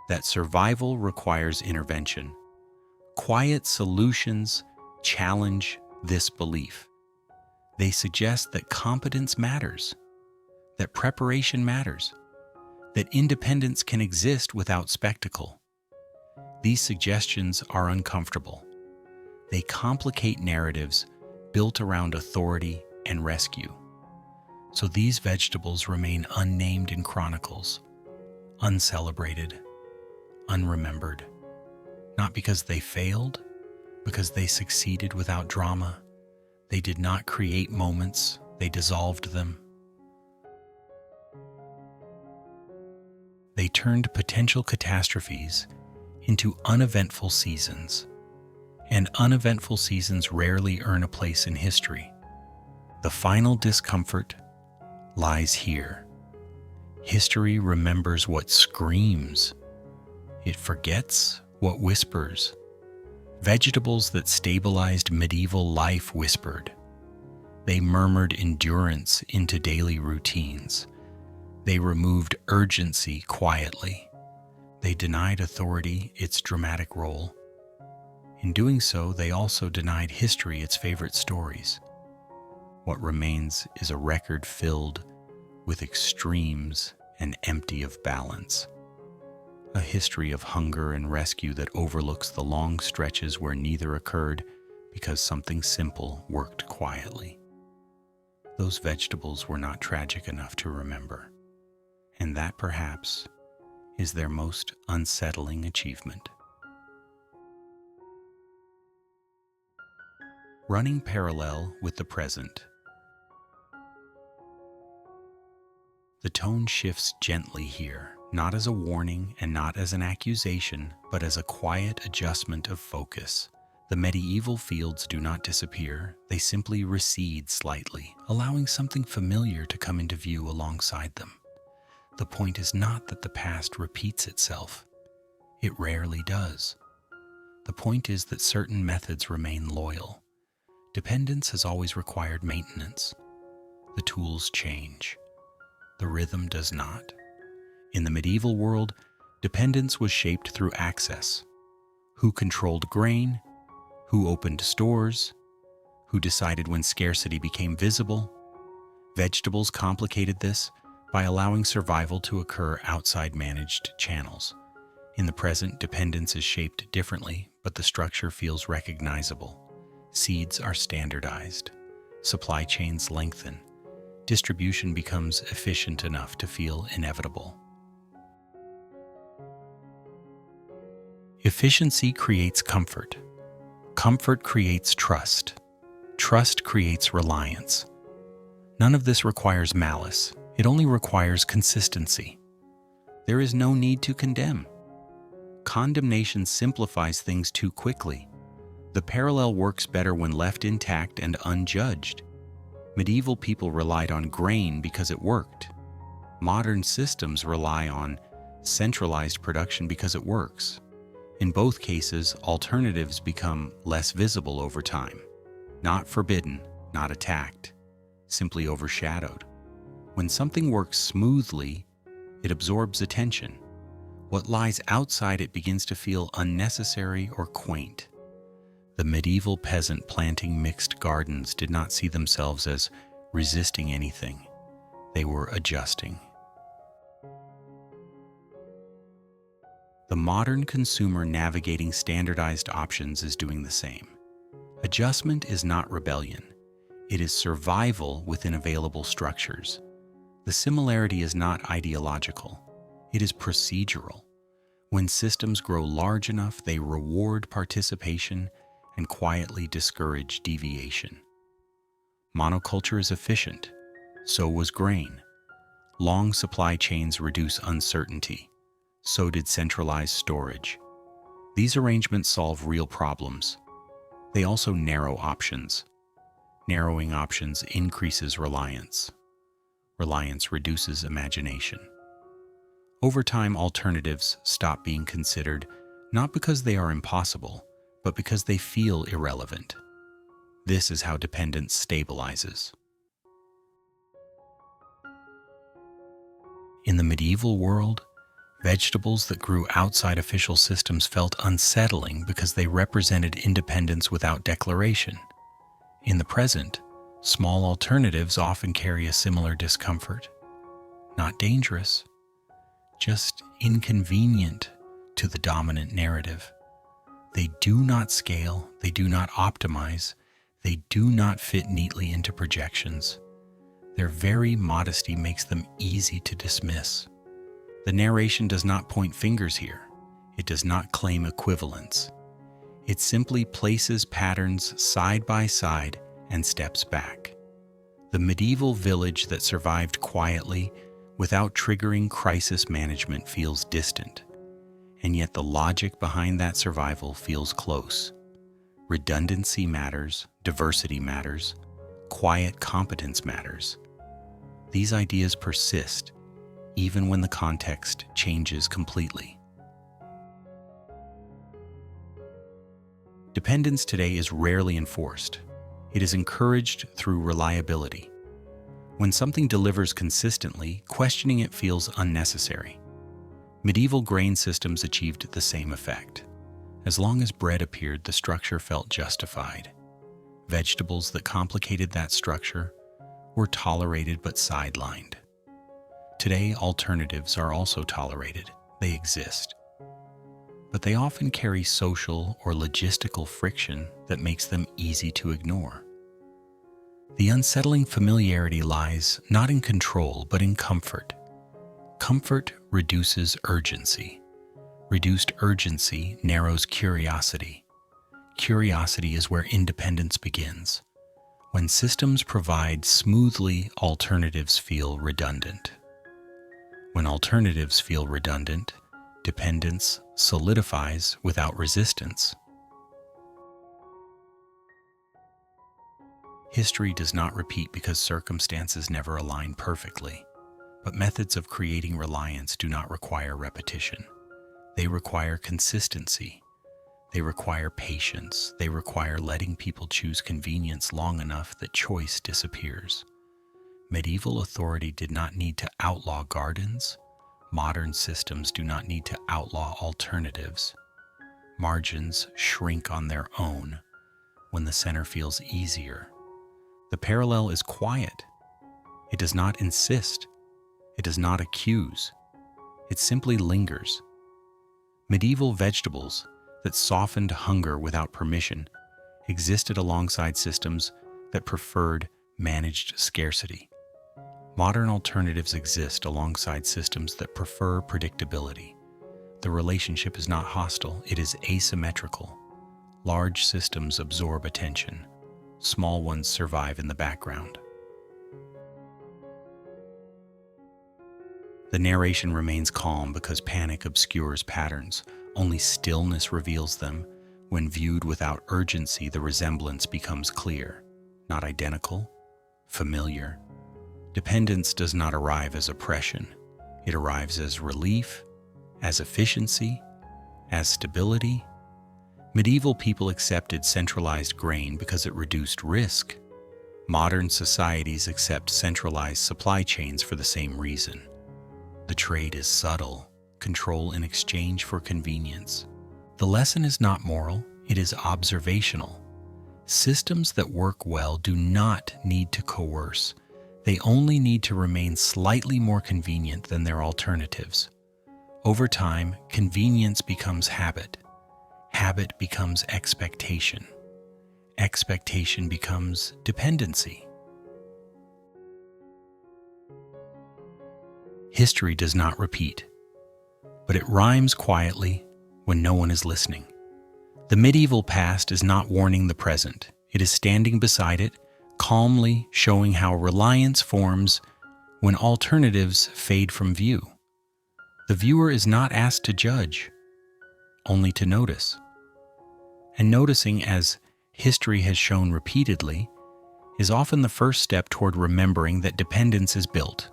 that survival requires intervention. Quiet solutions challenge this belief. They suggest that competence matters, that preparation matters, that independence can exist without spectacle. These suggestions are uncomfortable. They complicate narratives built around authority and rescue. So these vegetables remain unnamed in chronicles, uncelebrated, unremembered. not because they failed, because they succeeded without drama. They did not create moments, they dissolved them. They turned potential catastrophes into uneventful seasons, and uneventful seasons rarely earn a place in history. The final discomfort lies here. History remembers what screams. It forgets what whispers. Vegetables that stabilized medieval life whispered. They murmured endurance into daily routines. They removed urgency quietly. They denied authority its dramatic role. In doing so, they also denied history its favorite stories. What remains is a record filled with extremes and empty of balance. A history of hunger and rescue that overlooks the long stretches where neither occurred because something simple worked quietly. Those vegetables were not tragic enough to remember, and that perhaps is their most unsettling achievement. Running parallel with the present. The tone shifts gently here, not as a warning and not as an accusation, but as a quiet adjustment of focus. The medieval fields do not disappear, they simply recede slightly, allowing something familiar to come into view alongside them. The point is not that the past repeats itself. It rarely does. The point is that certain methods remain loyal. Dependence has always required maintenance. The tools change. The rhythm does not. In the medieval world, dependence was shaped through access. Who controlled grain? Who opened stores? Who decided when scarcity became visible? Vegetables complicated this by allowing survival to occur outside managed channels. In the present, dependence is shaped differently, but the structure feels recognizable. Seeds are standardized. Supply chains lengthen. Distribution becomes efficient enough to feel inevitable. Efficiency creates comfort. Comfort creates trust. Trust creates reliance. None of this requires malice. It only requires consistency. There is no need to condemn. Condemnation simplifies things too quickly. The parallel works better when left intact and unjudged. Medieval people relied on grain because it worked. Modern systems rely on centralized production because it works. In both cases, alternatives become less visible over time. Not forbidden, not attacked, simply overshadowed. When something works smoothly, it absorbs attention. What lies outside it begins to feel unnecessary or quaint. The medieval peasant planting mixed gardens did not see themselves as resisting anything. They were adjusting. The modern consumer navigating standardized options is doing the same. Adjustment is not rebellion. It is survival within available structures. The similarity is not ideological. It is procedural. When systems grow large enough, they reward participation and quietly discourage deviation. Monoculture is efficient. So was grain. Long supply chains reduce uncertainty. So did centralized storage. These arrangements solve real problems. They also narrow options. Narrowing options increases reliance. Reliance reduces imagination. Over time, alternatives stop being considered, not because they are impossible, but because they feel irrelevant. This is how dependence stabilizes. In the medieval world, vegetables that grew outside official systems felt unsettling because they represented independence without declaration. In the present, small alternatives often carry a similar discomfort. Not dangerous, just inconvenient to the dominant narrative. They do not scale, they do not optimize, they do not fit neatly into projections. Their very modesty makes them easy to dismiss. The narration does not point fingers here. It does not claim equivalence. It simply places patterns side by side and steps back. The medieval village that survived quietly without triggering crisis management feels distant, and yet the logic behind that survival feels close. Redundancy matters, diversity matters, quiet competence matters. These ideas persist even when the context changes completely. Dependence today is rarely enforced. It is encouraged through reliability. When something delivers consistently, questioning it feels unnecessary. Medieval grain systems achieved the same effect. As long as bread appeared, the structure felt justified. Vegetables that complicated that structure were tolerated but sidelined. Today, alternatives are also tolerated. They exist. But they often carry social or logistical friction that makes them easy to ignore. The unsettling familiarity lies not in control, but in comfort. Comfort reduces urgency. Reduced urgency narrows curiosity. Curiosity is where independence begins. When systems provide smoothly, alternatives feel redundant. When alternatives feel redundant, dependence solidifies without resistance. History does not repeat because circumstances never align perfectly, but methods of creating reliance do not require repetition. They require consistency. They require patience. They require letting people choose convenience long enough that choice disappears. Medieval authority did not need to outlaw gardens. Modern systems do not need to outlaw alternatives. Margins shrink on their own when the center feels easier. The parallel is quiet. It does not insist. It does not accuse. It simply lingers. Medieval vegetables that softened hunger without permission existed alongside systems that preferred managed scarcity. Modern alternatives exist alongside systems that prefer predictability. The relationship is not hostile, it is asymmetrical. Large systems absorb attention. Small ones survive in the background. The narration remains calm because panic obscures patterns. Only stillness reveals them. When viewed without urgency, the resemblance becomes clear. Not identical, familiar. Dependence does not arrive as oppression. It arrives as relief, as efficiency, as stability. Medieval people accepted centralized grain because it reduced risk. Modern societies accept centralized supply chains for the same reason. The trade is subtle, control in exchange for convenience. The lesson is not moral, it is observational. Systems that work well do not need to coerce. They only need to remain slightly more convenient than their alternatives. Over time, convenience becomes habit. Habit becomes expectation. Expectation becomes dependency. History does not repeat, but it rhymes quietly when no one is listening. The medieval past is not warning the present. It is standing beside it, calmly showing how reliance forms when alternatives fade from view. The viewer is not asked to judge, only to notice. And noticing, as history has shown repeatedly, is often the first step toward remembering that dependence is built,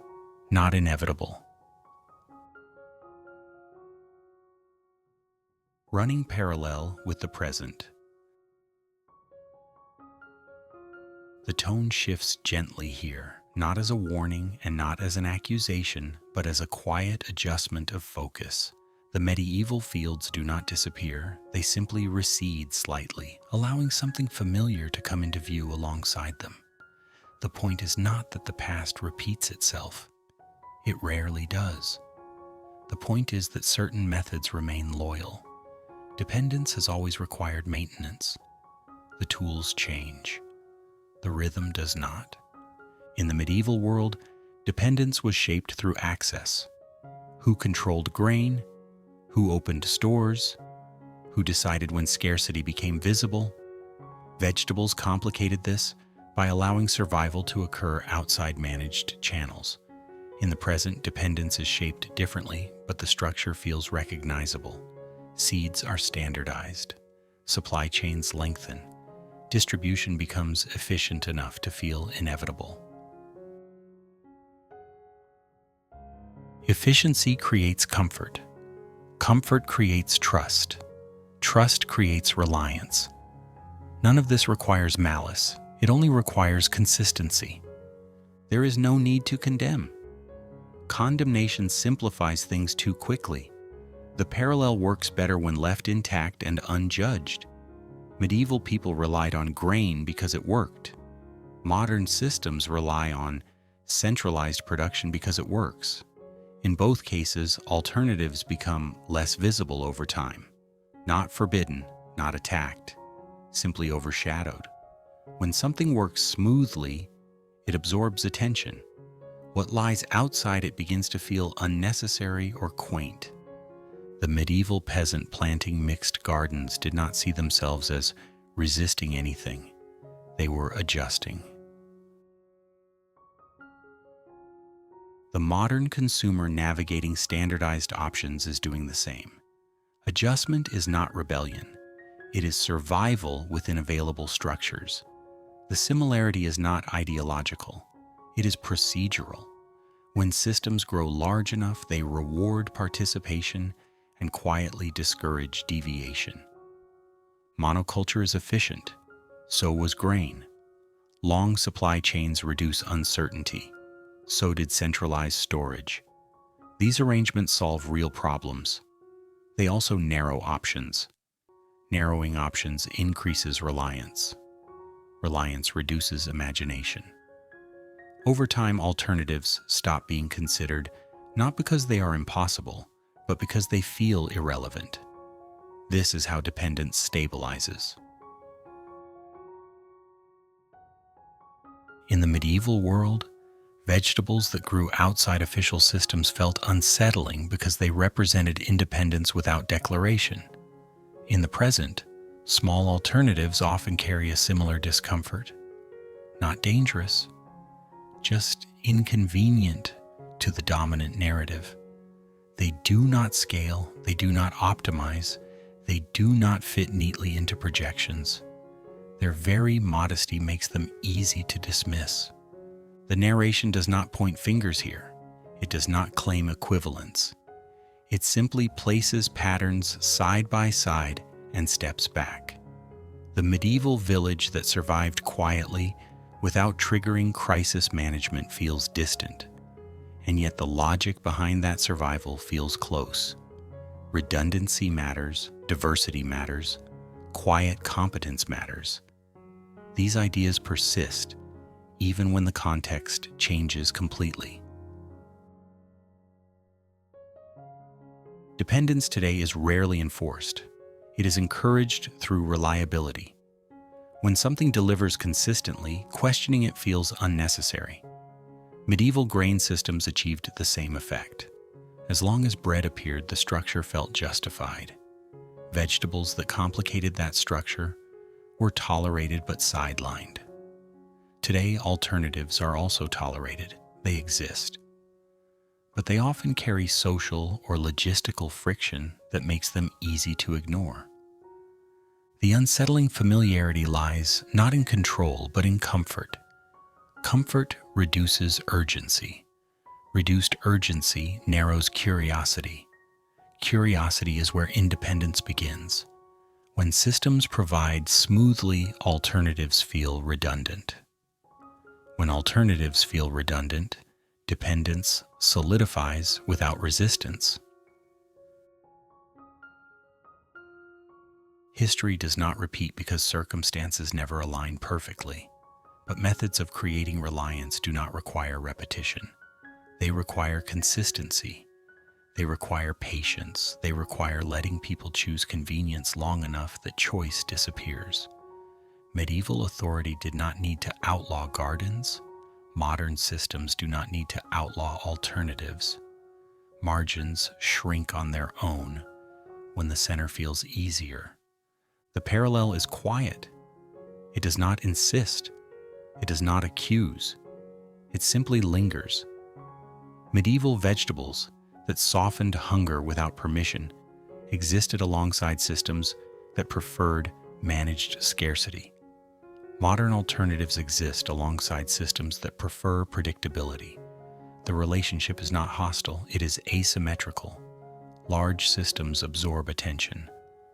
not inevitable. Running parallel with the present. The tone shifts gently here, not as a warning and not as an accusation, but as a quiet adjustment of focus. The medieval fields do not disappear, they simply recede slightly, allowing something familiar to come into view alongside them. The point is not that the past repeats itself. It rarely does. The point is that certain methods remain loyal. Dependence has always required maintenance. The tools change. The rhythm does not. In the medieval world, dependence was shaped through access. Who controlled grain? Who opened stores? Who decided when scarcity became visible? Vegetables complicated this by allowing survival to occur outside managed channels. In the present, dependence is shaped differently, but the structure feels recognizable. Seeds are standardized. Supply chains lengthen. Distribution becomes efficient enough to feel inevitable. Efficiency creates comfort. Comfort creates trust. Trust creates reliance. None of this requires malice. It only requires consistency. There is no need to condemn. Condemnation simplifies things too quickly. The parallel works better when left intact and unjudged. Medieval people relied on grain because it worked. Modern systems rely on centralized production because it works. In both cases, alternatives become less visible over time. Not forbidden, not attacked, simply overshadowed. When something works smoothly, it absorbs attention. What lies outside it begins to feel unnecessary or quaint. The medieval peasant planting mixed gardens did not see themselves as resisting anything. They were adjusting. The modern consumer navigating standardized options is doing the same. Adjustment is not rebellion. It is survival within available structures. The similarity is not ideological. It is procedural. When systems grow large enough, they reward participation and quietly discourage deviation. Monoculture is efficient. So was grain. Long supply chains reduce uncertainty. So did centralized storage. These arrangements solve real problems. They also narrow options. Narrowing options increases reliance. Reliance reduces imagination. Over time, alternatives stop being considered, not because they are impossible, but because they feel irrelevant. This is how dependence stabilizes. In the medieval world, vegetables that grew outside official systems felt unsettling because they represented independence without declaration. In the present, small alternatives often carry a similar discomfort. Not dangerous, just inconvenient to the dominant narrative. They do not scale, they do not optimize, they do not fit neatly into projections. Their very modesty makes them easy to dismiss. The narration does not point fingers here. It does not claim equivalence. It simply places patterns side by side and steps back. The medieval village that survived quietly without triggering crisis management feels distant, and yet the logic behind that survival feels close. Redundancy matters, diversity matters, quiet competence matters. These ideas persist even when the context changes completely. Dependence today is rarely enforced. It is encouraged through reliability. When something delivers consistently, questioning it feels unnecessary. Medieval grain systems achieved the same effect. As long as bread appeared, the structure felt justified. Vegetables that complicated that structure were tolerated but sidelined. Today, alternatives are also tolerated. They exist. But they often carry social or logistical friction that makes them easy to ignore. The unsettling familiarity lies not in control, but in comfort. Comfort reduces urgency. Reduced urgency narrows curiosity. Curiosity is where independence begins. When systems provide smoothly, alternatives feel redundant. When alternatives feel redundant, dependence solidifies without resistance. History does not repeat because circumstances never align perfectly, but methods of creating reliance do not require repetition. They require consistency. They require patience. They require letting people choose convenience long enough that choice disappears. Medieval authority did not need to outlaw gardens. Modern systems do not need to outlaw alternatives. Margins shrink on their own. when the center feels easier. The parallel is quiet. It does not insist. It does not accuse. It simply lingers. Medieval vegetables that softened hunger without permission existed alongside systems that preferred managed scarcity. Modern alternatives exist alongside systems that prefer predictability. The relationship is not hostile, it is asymmetrical. Large systems absorb attention.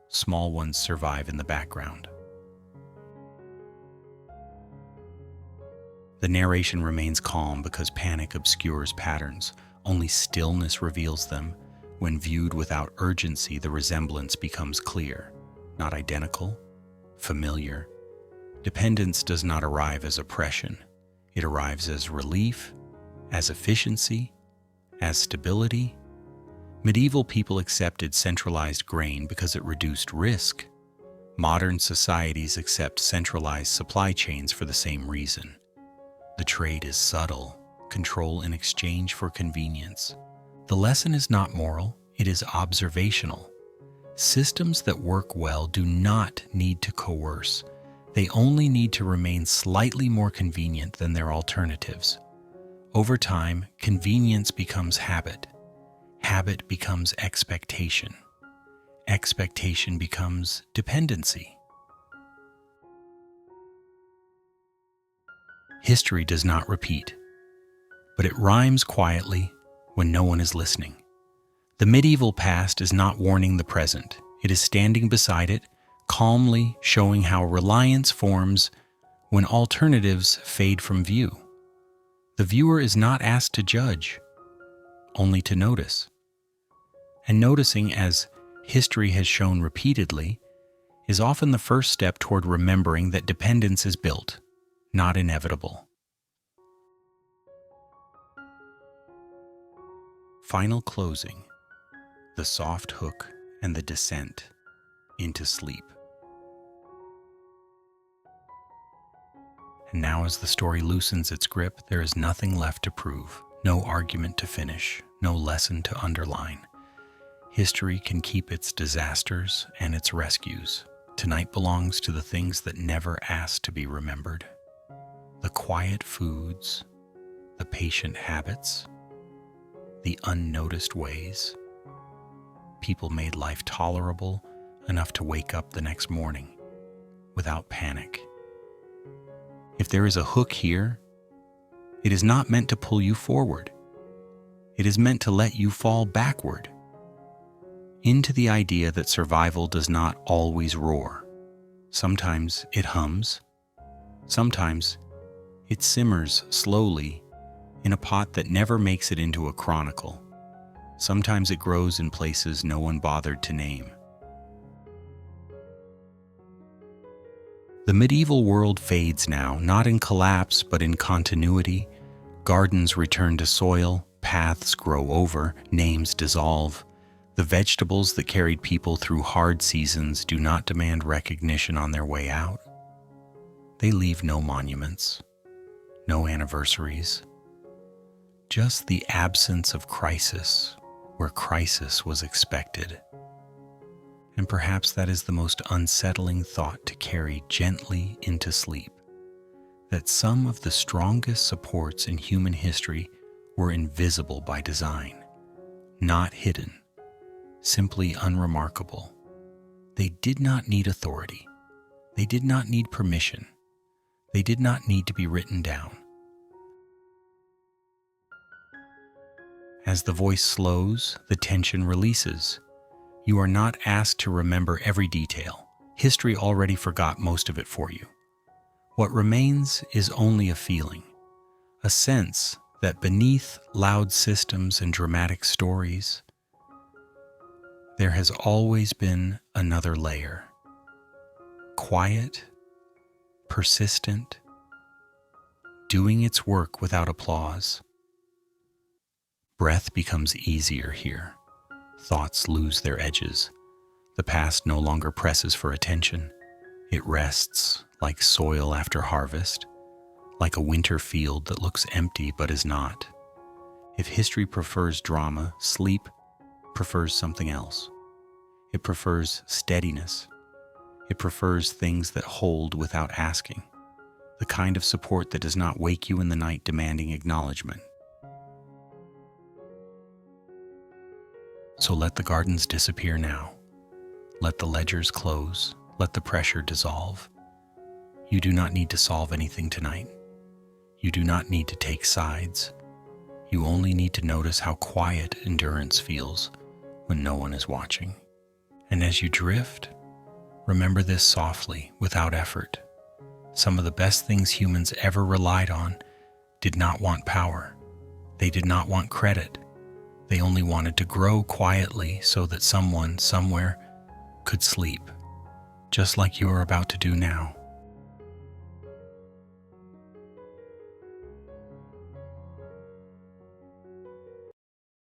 Small ones survive in the background. The narration remains calm because panic obscures patterns. Only stillness reveals them. When viewed without urgency, the resemblance becomes clear, not identical, familiar. Dependence does not arrive as oppression. It arrives as relief, as efficiency, as stability. Medieval people accepted centralized grain because it reduced risk. Modern societies accept centralized supply chains for the same reason. The trade is subtle, control in exchange for convenience. The lesson is not moral, it is observational. Systems that work well do not need to coerce. They only need to remain slightly more convenient than their alternatives. Over time, convenience becomes habit. Habit becomes expectation. Expectation becomes dependency. History does not repeat, but it rhymes quietly when no one is listening. The medieval past is not warning the present. It is standing beside it, calmly showing how reliance forms when alternatives fade from view. The viewer is not asked to judge, only to notice. And noticing, as history has shown repeatedly, is often the first step toward remembering that dependence is built, not inevitable. Final closing, the soft hook and the descent into sleep. And now, as the story loosens its grip, there is nothing left to prove, no argument to finish, no lesson to underline. History can keep its disasters and its rescues. Tonight belongs to the things that never asked to be remembered. The quiet foods, the patient habits, the unnoticed ways. People made life tolerable enough to wake up the next morning without panic. If there is a hook here, it is not meant to pull you forward. It is meant to let you fall backward into the idea that survival does not always roar. Sometimes it hums. Sometimes it simmers slowly in a pot that never makes it into a chronicle. Sometimes it grows in places no one bothered to name. The medieval world fades now, not in collapse, but in continuity. Gardens return to soil, paths grow over, names dissolve. The vegetables that carried people through hard seasons do not demand recognition on their way out. They leave no monuments, no anniversaries, just the absence of crisis where crisis was expected. And perhaps that is the most unsettling thought to carry gently into sleep, that some of the strongest supports in human history were invisible by design, not hidden, simply unremarkable. They did not need authority. They did not need permission. They did not need to be written down. As the voice slows, the tension releases. You are not asked to remember every detail. History already forgot most of it for you. What remains is only a feeling, a sense that beneath loud systems and dramatic stories, there has always been another layer. Quiet, persistent, doing its work without applause. Breath becomes easier here. Thoughts lose their edges. The past no longer presses for attention. It rests like soil after harvest, like a winter field that looks empty but is not. If history prefers drama, sleep prefers something else. It prefers steadiness. It prefers things that hold without asking, the kind of support that does not wake you in the night demanding acknowledgement. So let the gardens disappear now. Let the ledgers close. Let the pressure dissolve. You do not need to solve anything tonight. You do not need to take sides. You only need to notice how quiet endurance feels when no one is watching. And as you drift, remember this softly, without effort. Some of the best things humans ever relied on did not want power. They did not want credit. They only wanted to grow quietly so that someone, somewhere, could sleep, just like you are about to do now.